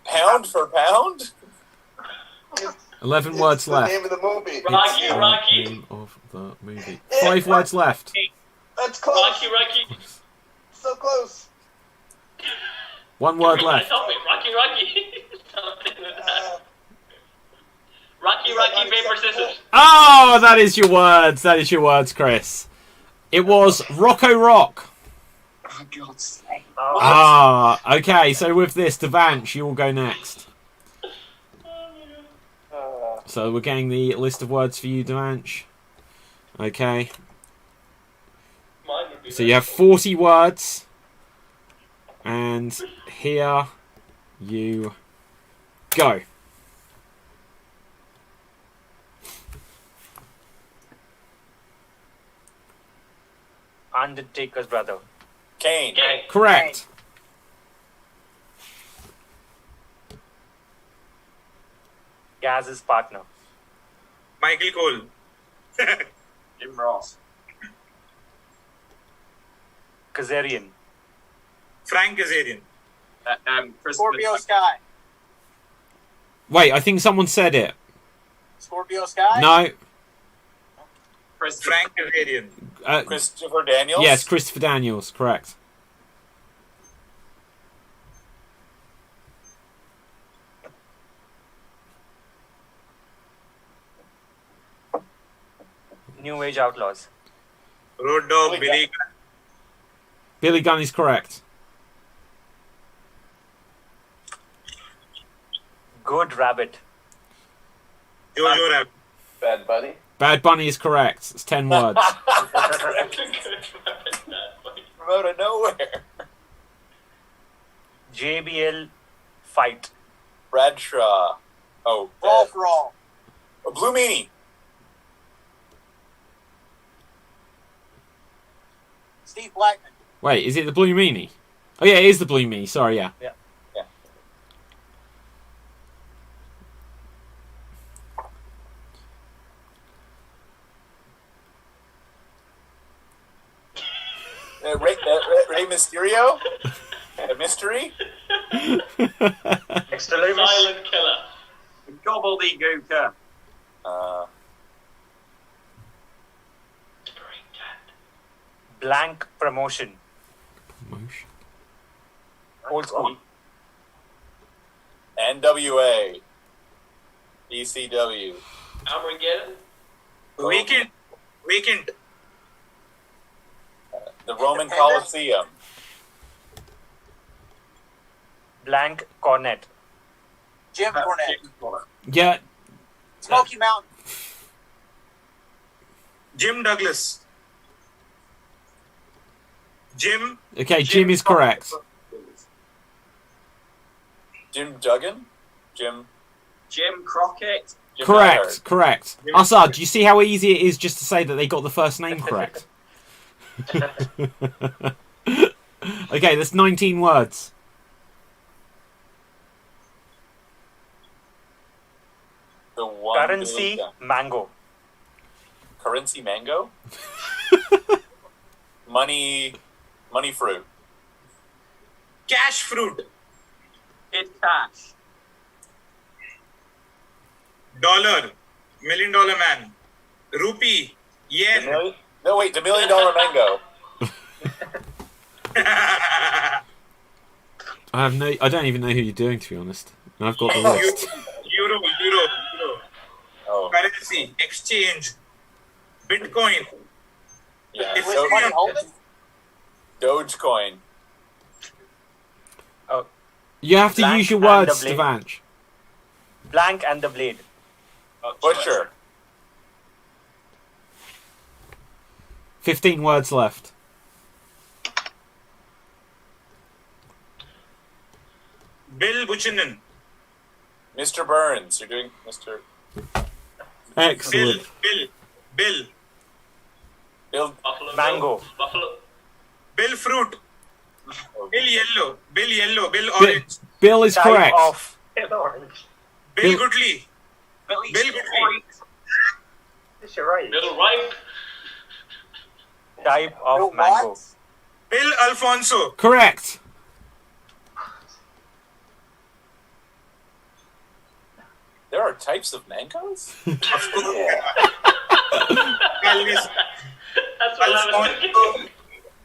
Pound for pound. 11 It's words the left. name of the movie. Rocky, It's the Rocky. name of the movie. 5 words left. That's close. Rocky. So close. 1 word Come on, left. help me. Rocky. Something like that. Rocky, paper, scissors. Oh, that is your words. That is your words, Chris. It was Rocco Rock. For God's sake. Ah, okay. So with this, Devanch, you will go next. So we're getting the list of words for you, Devanch. Okay. Mine would be So you have 40 words. And here you go. Undertaker's brother. Kane. Okay. Correct. Gaz's partner. Michael Cole. Jim Ross. Kazarian. Frank Kazarian. Chris Scorpio Sky. Wait, I think someone said it. Scorpio Sky. No. Chris Frank Kazarian. Christopher Daniels. Yes, Christopher Daniels. Correct. New Age Outlaws. Road Dogg. Billy Gunn. Billy Gunn is correct. Good Rabbit. Jojo Rabbit. Bad Buddy. Bad Bunny is correct. It's 10 words. From out of nowhere. JBL Fight. Bradshaw. Oh. Brawl for all. Blue Meanie. Steve Blackman. Wait, is it the Blue Meanie? Oh yeah, it is the Blue Meanie. Sorry, yeah. Yeah. Rey Mysterio. A mystery. Dexter Loomis. Silent killer. Gobbledygooker. Blank Promotion. Promotion. Old school. NWA. ECW. Armageddon. Weekend. The Roman Coliseum. Blank Cornet. Jim Cornette. Yeah. Smoky Mountain. Jim Douglas. Jim. Okay, Jim is correct. Jim Duggan? Jim Crockett. Jim Correct, Neidhart. correct. Jim- Assad, do you see how easy it is just to say that they got the first name correct? Okay, that's 19 words. The one Currency, billion- mango. Currency mango? money fruit. Cash fruit. Kid Cash. Dollar. $1 million man. Rupee. Yen. No, wait, the $1 million mango. I don't even know who you're doing, to be honest. And I've got the list. Euro. Oh, Currency. Exchange. Bitcoin. yeah. Which So, one holding? Dogecoin. You have to Blank use your and words, the blade. Devanch. Blank and the blade. Butcher. 15 words left. Bill Buchanan. Mr. Burns. You're doing Mr. Excellent. Bill. Bill. Buffalo Mango. Bill. Buffalo. Bill fruit. Bill yellow. Bill Bi- orange. Bill is Type correct. of Orange. Bill Bill- Goodley. Billy Bill Story. Yes, you're right. Bill Ripe. type of Bill mango. what? Bill Alfonso. Correct. There are types of mangoes? Of course. Elvis. That's what I was thinking.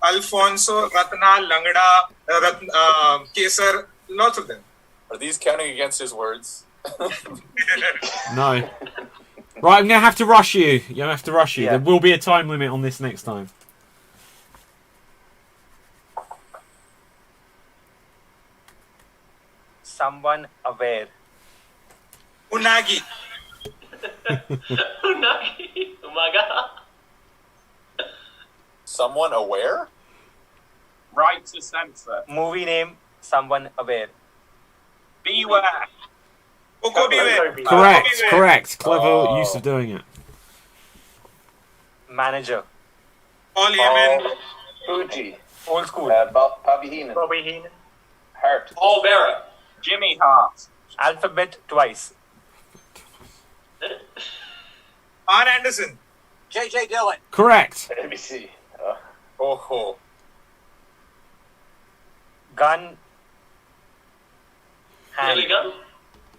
Alfonso, Ratna, Langda, Kesar, lots of them. Are these counting against his words? No. Right, I'm going to have to rush you. You're going to have to rush you. Yeah. There will be a time limit on this next time. Someone aware. Unagi. Unagi. Umaga. Someone aware? Right to censor. Movie name, someone aware. Beware. Coco Beware. Correct, Beware. correct. Clever Oh. use of doing it. Manager. Paul Yemen. Fuji. Old school. Bobby Heenan. Bobby Heenan. Hart. Paul Bearer. Jimmy Hart. Alphabet twice. Arn Anderson. J.J. Dillon. Correct. Let me see. Oh. Gun. Hand. Billy Gunn.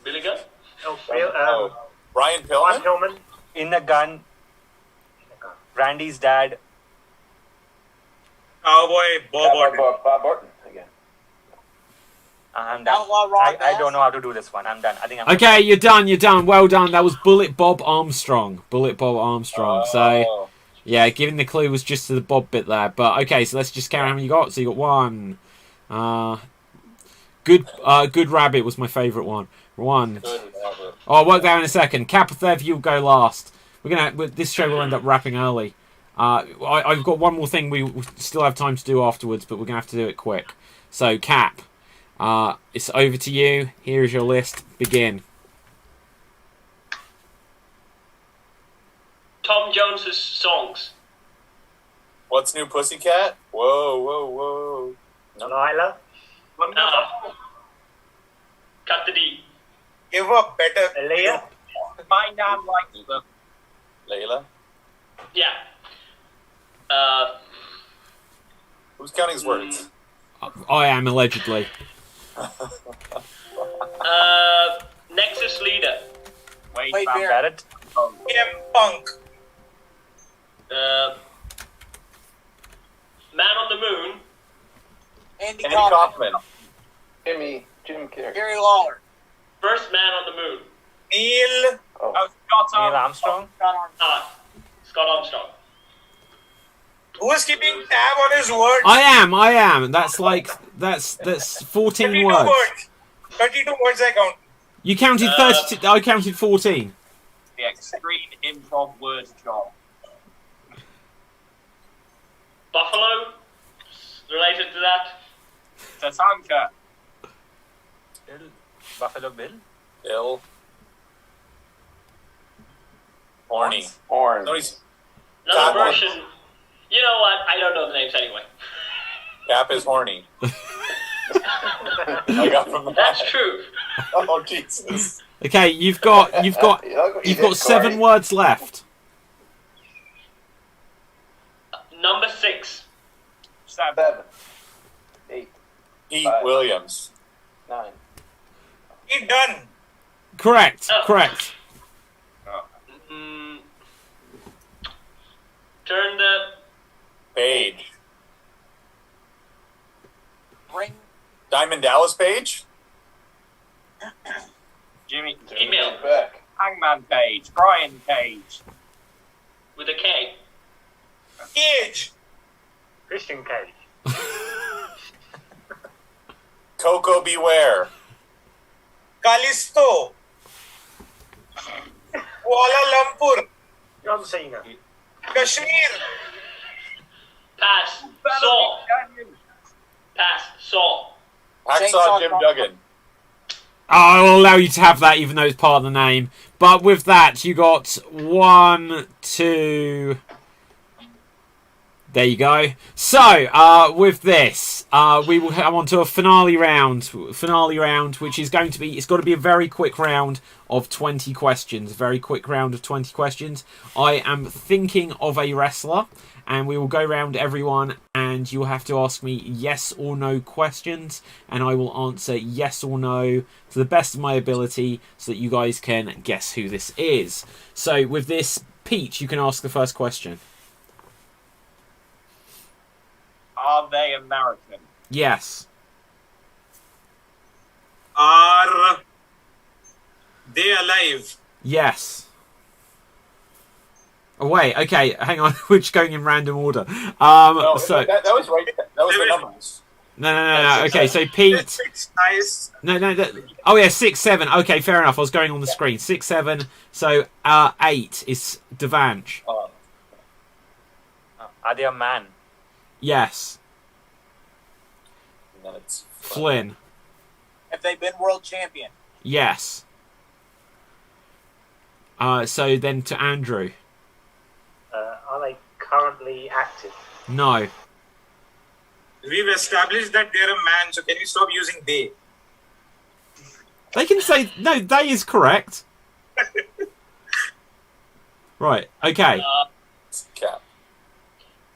Billy Gunn. Oh, Bill, Brian Ron Pillman? Hillman. In a gun. Randy's dad. Cowboy Bob Orton. Bob Orton again. I'm done. Outlaw Ron I Bass. don't know how to do this one. I'm done. I think I'm Okay, you're done. Well done. That was Bullet Bob Armstrong. So, Oh. yeah, giving the clue was just to the Bob bit there. But, okay, so let's just count how many you got. So you got one. Good Rabbit was my favourite one. One. Good rabbit. Oh, I'll work that out in a second. Capathev, you'll go last. This show will end up wrapping early. I've got one more thing we still have time to do afterwards, but we're going to have to do it quick. So, Cap, it's over to you. Here is your list. Begin. Tom Jones's songs. What's New Pussycat? Whoa. Lila. Cut the D. Give a better. Aaliyah. My nan likes them. Layla? Yeah. Who's counting his words? I am, allegedly. Nexus leader. Wade Wade Van Barrett. Barrett. CM Punk. Man on the Moon. Andy Andy Kaufman. Kaufman. Jim Carrey. Gary Lawler. First man on the moon. Neil. Oh, Scott Neil Armstrong. Scott Armstrong. Scott Armstrong. Who is keeping tab on his words? I am. That's 14 32 words. words. 32 words I count. You counted 30. I counted 14. The extreme improv word job. Buffalo. Related to that. Tatanka. Buffalo Bill. Bill. Horny. Orange. Nobody's- Another Top one. version. You know what? I don't know the names anyway. Cap is horny. I got from that. That's true. Oh Jesus! Okay, you've got Look what you you've did, got 7 Corey. words left. Number 6. 7. 7, 8, Pete 5. Williams. 9. He done. Correct. Oh. Correct. Mm, turn the. Page. Bring Diamond Dallas Page. Jimmy. Email. Back. Hangman Page. Brian Cage. With a K. Cage. Christian Cage. Coco Beware. Kalisto. Kuala Lumpur. John Cena. Kashmir. Pass. Saw. Pass. Saw. Hacksaw Chainsaw Jim Crawford. Duggan. I'll allow you to have that, even though it's part of the name. But with that, you got 1, 2. There you go. So, with this, we will come on to a finale round. Which is going to be, it's got to be a very quick round of 20 questions. Very quick round of 20 questions. I am thinking of a wrestler, and we will go round everyone, and you will have to ask me yes or no questions, and I will answer yes or no to the best of my ability, so that you guys can guess who this is. So, with this, Pete, you can ask the first question. Are they American? Yes. Are they alive? Yes. Oh, wait, okay, hang on. We're just going in random order. No, So that was right. That was the numbers. no. Okay, so Pete. Six, nice. No. Oh yeah, 6, 7. Okay, fair enough. I was going on the screen. 6, 7. So 8 is Devanch. Are they a man? Yes. And then it's Flynn. have they been world champion? Yes. So then to Andrew. Are they currently active? No. We've established that they're a man, so can we stop using they? They can say no. They is correct. Right. Okay. Cap.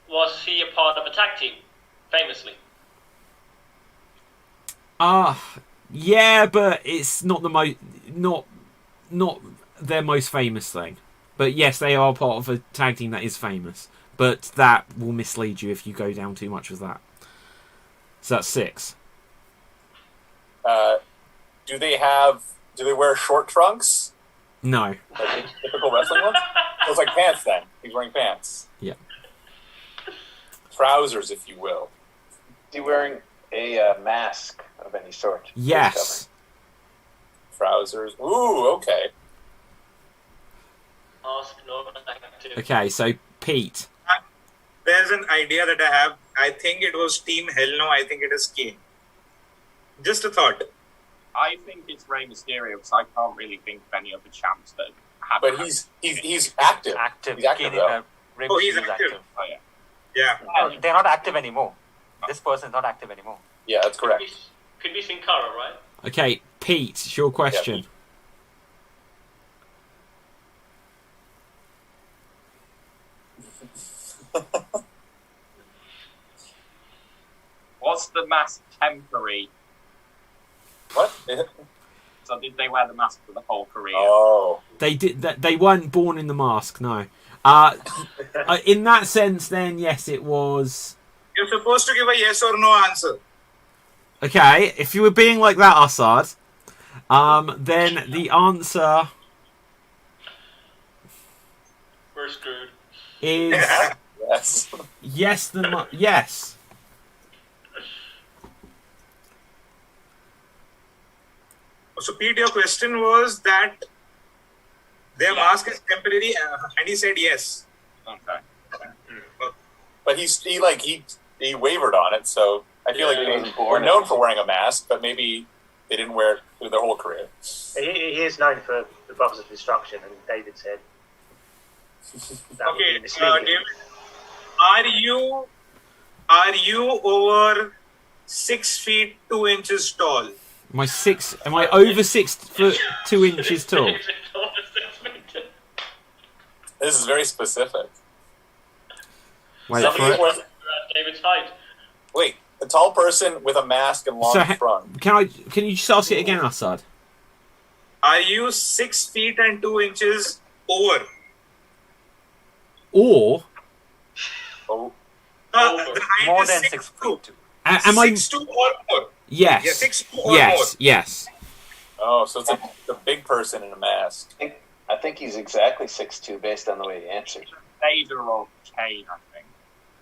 Was he a part of a tag team? Famously. Yeah, but it's not the not their most famous thing. But yes, they are part of a tag team that is famous. But that will mislead you if you go down too much with that. So that's 6. Do they wear short trunks? No. Like typical wrestling ones? So it's like pants then. He's wearing pants. Yeah. Trousers, if you will. Is he wearing a mask of any sort? Yes. Trousers. Ooh, okay. Ask no active. Okay, so Pete. There's an idea that I have. I think it was Team Hell No. I think it is Kane. Just a thought. I think it's Rey Mysterio because I can't really think of any other champs that have. But he's active. Active. He's active, Kane- though. Rey Oh, he's Mysterio is active. Oh yeah. Yeah. They're not active anymore. This person is not active anymore. Yeah, that's correct. Could be Sin Cara, right? Okay, Pete, it's your question. Was the mask temporary? What? So did they wear the mask for the whole career? Oh. They did that. They weren't born in the mask. No. In that sense, then yes, it was. You're supposed to give a yes or no answer. Okay, if you were being like that, Assad, then the answer We're screwed. is Yes. yes. Yes. So, Pete, your question was that their mask is temporary, and he said yes. Okay. But he wavered on it, so I feel like he they wasn't born were in known it. for wearing a mask, but maybe they didn't wear it through their whole career. He is known for the Brothers of Destruction, and David said. That would be Okay, misleading. David, are you over 6 feet 2 inches tall? Am I over 6 foot 2 inches tall? This is very specific. Wait Somebody for it. with- David's height. Wait, a tall person with a mask and long So, front. can you just ask it again, Assad? Are you 6 feet and 2 inches over? Or Oh, The height More is than 6'2". 6 feet. am I? 6'2" or more. Yes. Yeah, 6'2" or more. Yes. oh, so it's a big person in a mask. I think he's exactly 6'2" based on the way he answered. Vader or Kane, I think.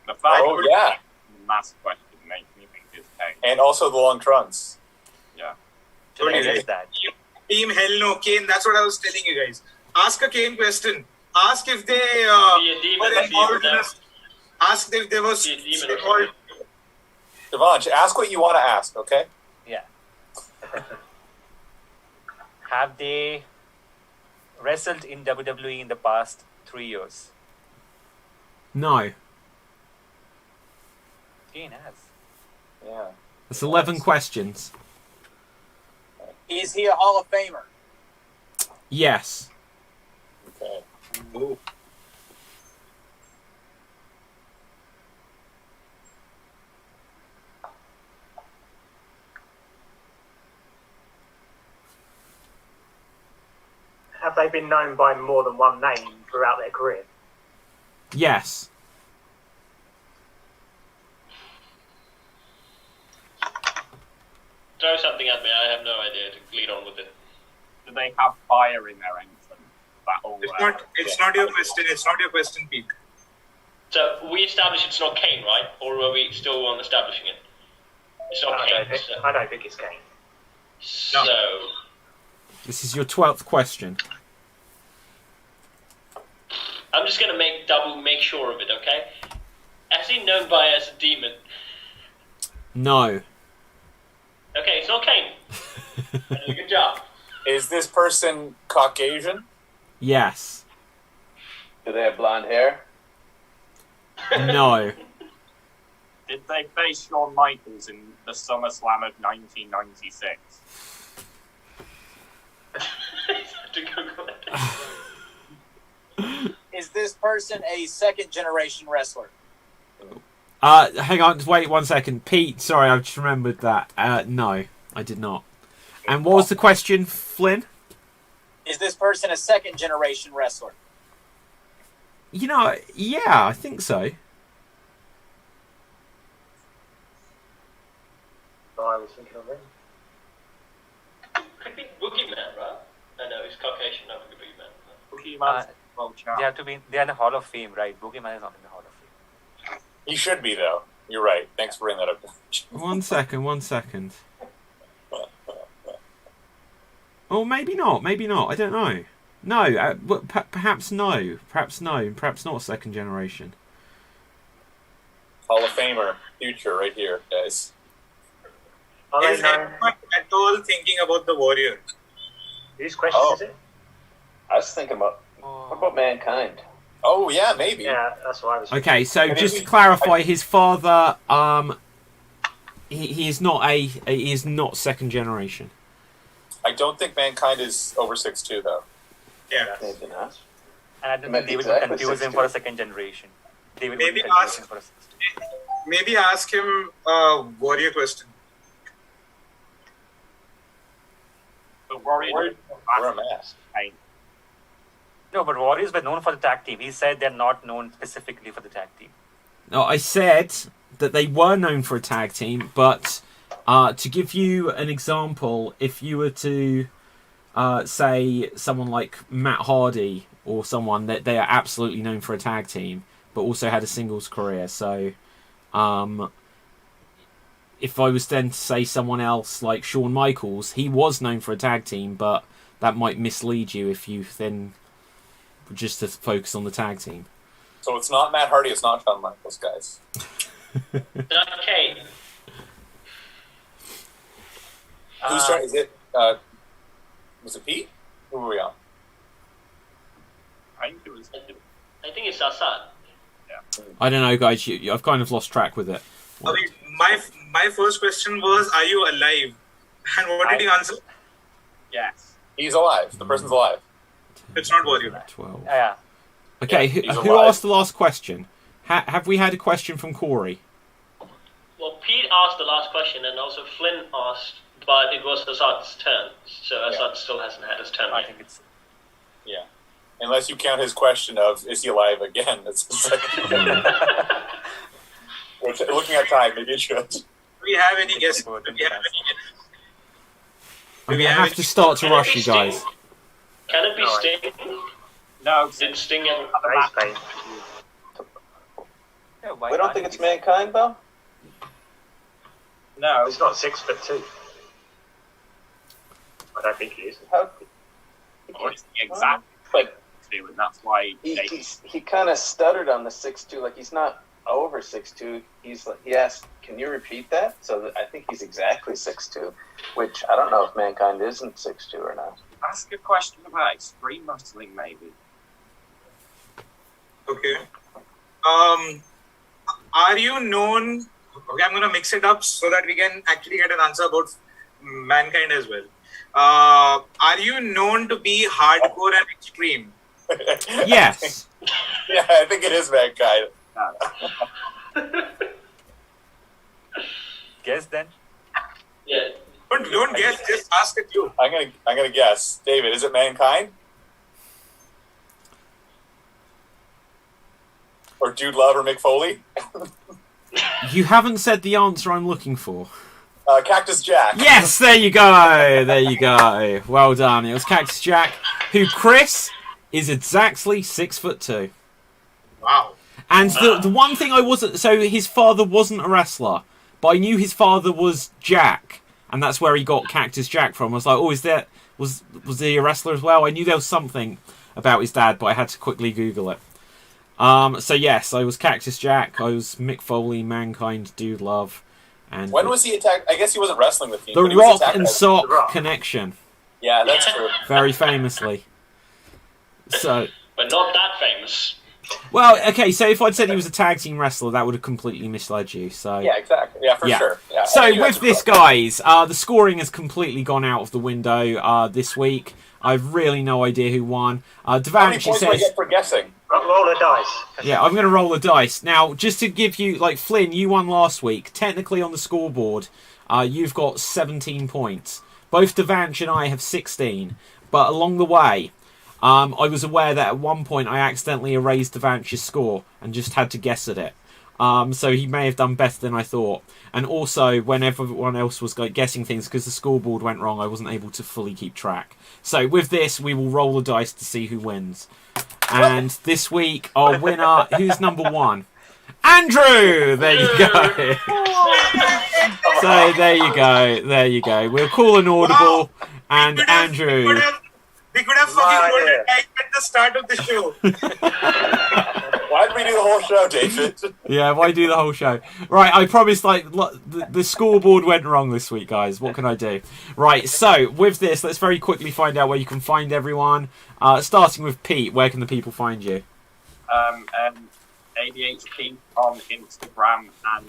The fact Oh, yeah. the mask question makes me think it's Kane. And also the long trunks. Should I Okay. guess that? Team hell no, Kane. That's what I was telling you guys. Ask a Kane question. Ask if they Be a demon. were involved in a, ask if they was Be a demon. involved. Devansh, ask what you want to ask, okay? Yeah. Have they wrestled in WWE in the past 3 years? No. Kane has. Yeah. That's 11 questions. Is he a Hall of Famer? Yes. Okay. Ooh. Have they been known by more than one name throughout their career? Yes. Throw something at me. I have no idea to lead on with it. Do they have fire in their entrance? That all, It's not your question. It's not your question, Pete. So we established it's not Kane, right? Or are we still on establishing it? It's not I Kane. don't think it's Kane. So This is your 12th question. I'm just gonna make sure of it, okay? As he known by as a demon. No. Okay, it's not Kane. Good job. Is this person Caucasian? Yes. Do they have blonde hair? No. Did they face Shawn Michaels in the SummerSlam of 1996? To Google it. Is this person a second generation wrestler? Hang on, wait 1 second. Pete, sorry, I just remembered that. No, I did not. And what was the question, Flynn? Is this person a second generation wrestler? You know, yeah, I think so. Oh, I was thinking of him. Could be Boogeyman, right? I know he's Caucasian, not Boogeyman. Boogeyman's world champ. They have to be. They are in the Hall of Fame, right? Boogeyman is not in the Hall of Fame. He should be, though. You're right. Thanks for bringing that up. 1 second. Oh, maybe not. I don't know. No, perhaps no. Perhaps not second generation. Hall of Famer, future, right here, guys. Are they Is known? anyone at all thinking about the Warrior? Whose question is it? I was thinking about, what about Mankind? Oh, yeah, maybe. Yeah, that's what I was. Okay, so But just if to we- clarify, his father, he is not second generation. I don't think Mankind is over 6'2", though. Yeah. Maybe not. And I don't Meant think David would exactly confuse him 6'2". for a second generation. David Maybe would confuse ask- him for a 6'2". Maybe ask him a Warrior question. The Warrior. Wear a mask. No, but Warriors were known for the tag team. He said they're not known specifically for the tag team. No, I said that they were known for a tag team, but to give you an example, if you were to say someone like Matt Hardy or someone that they are absolutely known for a tag team, but also had a singles career. So, if I was then to say someone else like Shawn Michaels, he was known for a tag team, but that might mislead you if you then just to focus on the tag team. So it's not Matt Hardy, it's not Shawn Michaels, guys. Not Kane. Who's trying? Is it Was it Pete? Who were we on? I think it was. I think it's Assad. I don't know, guys. I've kind of lost track with it. I mean, my first question was, are you alive? And what did he answer? Yes. He's alive. The person's alive. It's not worth you. 12. Yeah. Okay, Yeah, he's who alive. asked the last question? Have we had a question from Corey? Well, Pete asked the last question, and also Flynn asked, but it was Assad's turn, so Assad still hasn't had his turn I yet. think it's. Yeah. Unless you count his question of, is he alive again? That's the second. Which, looking at time, maybe it should. Do we have any guesses? Do we have any I'm going to have to start to rush you guys. Can it be Sting? No, Did Sting ever? Space. Yeah, why We don't not? think it's mankind, though? no. He's not 6'2". I don't think he is. How, Or it's the exact but two, and that's why he kind of stuttered on the 6'2", like he's not over 6'2". He's like, he asked, can you repeat that? So I think he's exactly 6'2", which I don't know if mankind isn't 6'2" or not. ask a question about extreme wrestling, maybe. Okay. Are you known? Okay, I'm gonna mix it up so that we can actually get an answer about mankind as well. Are you known to be hardcore and extreme? Yes. Yeah, I think it is mankind. Guess then. Yeah. Don't guess. Just ask it you. I'm gonna guess. David, is it mankind? Or Jude Love or Mick Foley? You haven't said the answer I'm looking for. Cactus Jack. Yes, there you go. There you go. Well done. It was Cactus Jack, who Chris is exactly 6'2". Wow. And the one thing I wasn't, so his father wasn't a wrestler, but I knew his father was Jack, and that's where he got Cactus Jack from. I was like, oh, was he a wrestler as well? I knew there was something about his dad, but I had to quickly Google it. So yes, I was Cactus Jack. I was Mick Foley, Mankind, Dude Love, and When was he attacked? I guess he wasn't wrestling with me. the but he was Rock attacked and by- Sock The Rock. connection, Yeah, that's true. very famously. So. But not that famous. Well, okay, so if I'd said he was a tag team wrestler, that would have completely misled you. So Yeah, exactly. Yeah, for Yeah. sure. Yeah, I So think you with answered this, correctly. guys, the scoring has completely gone out of the window this week. I've really no idea who won. How many Devanshi points do I says, get for guessing? Roll a dice. yeah, I'm going to roll the dice. Now, just to give you, like, Flynn, you won last week. Technically on the scoreboard, you've got 17 points. Both Devanshi and I have 16. But along the way, I was aware that at one point I accidentally erased Devanshi's score and just had to guess at it. So he may have done better than I thought. And also, when everyone else was guessing things, because the scoreboard went wrong, I wasn't able to fully keep track. So with this, we will roll the dice to see who wins. And this week, our winner, who's number one? Andrew! There you go. So there you go. There you go. We'll call an audible, and Andrew. We could have fucking told it right at the start of the show. Why did we do the whole show, David? Yeah, why do the whole show? Right, I promised, like, the scoreboard went wrong this week, guys. What can I do? Right, so, with this, let's very quickly find out where you can find everyone. Starting with Pete, where can the people find you? ADHP on Instagram and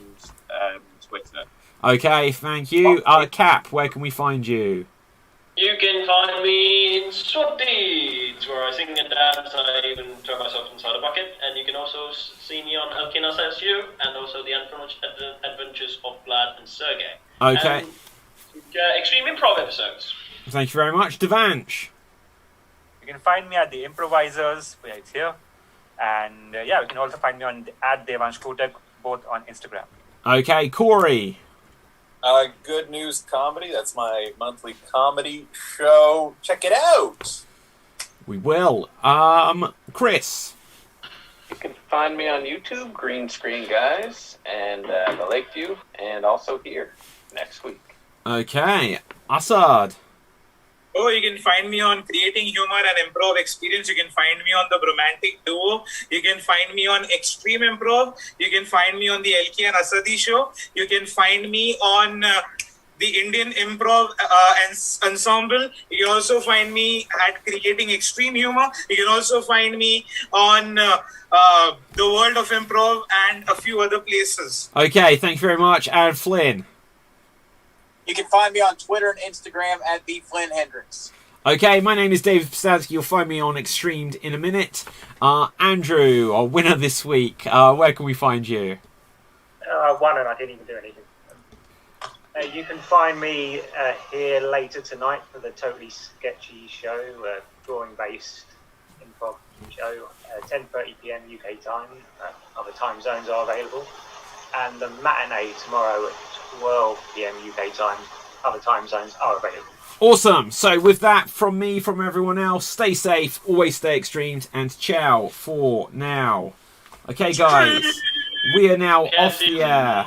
Twitter. Okay, thank you. Cap, where can we find you? You can find me in Swap Deeds, where I sing and dance, I even throw myself inside a bucket. And you can also see me on Elkina Says You, and also the Unfinished Adventures of Vlad and Sergey. Okay. And, Extreme Improv episodes. Thank you very much. Devansh. You can find me at the Improvisers, where it's here. And yeah, you can also find me on at Devansh Kotak, both on Instagram. Okay, Corey. Good News Comedy. That's my monthly comedy show. Check it out. We will. Chris. You can find me on YouTube, Green Screen Guys, and the Lakeview, and also here next week. Okay, Assad. Oh, you can find me on Creating Humor and Improv Experience. You can find me on the Bromantic Duo. You can find me on Extreme Improv. You can find me on the Elki and Asadi show. You can find me on the Indian Improv Ensemble. You can also find me at Creating Extreme Humor. You can also find me on the World of Improv and a few other places. Okay, thank you very much. And Flynn. You can find me on Twitter and Instagram at @BFlynnHendricks. Okay, my name is David Postansky. You'll find me on XStreamed in a minute. Andrew, our winner this week, where can we find you? I won and I didn't even do anything. You can find me here later tonight for the Totally Sketchy show, drawing-based improv show, 10:30 p.m. UK time. Other time zones are available. And the matinee tomorrow at 12 p.m. UK time. Other time zones are available. Awesome. So with that, from me, from everyone else, stay safe, always stay extremed, and ciao for now. Okay, guys, we are now off the air.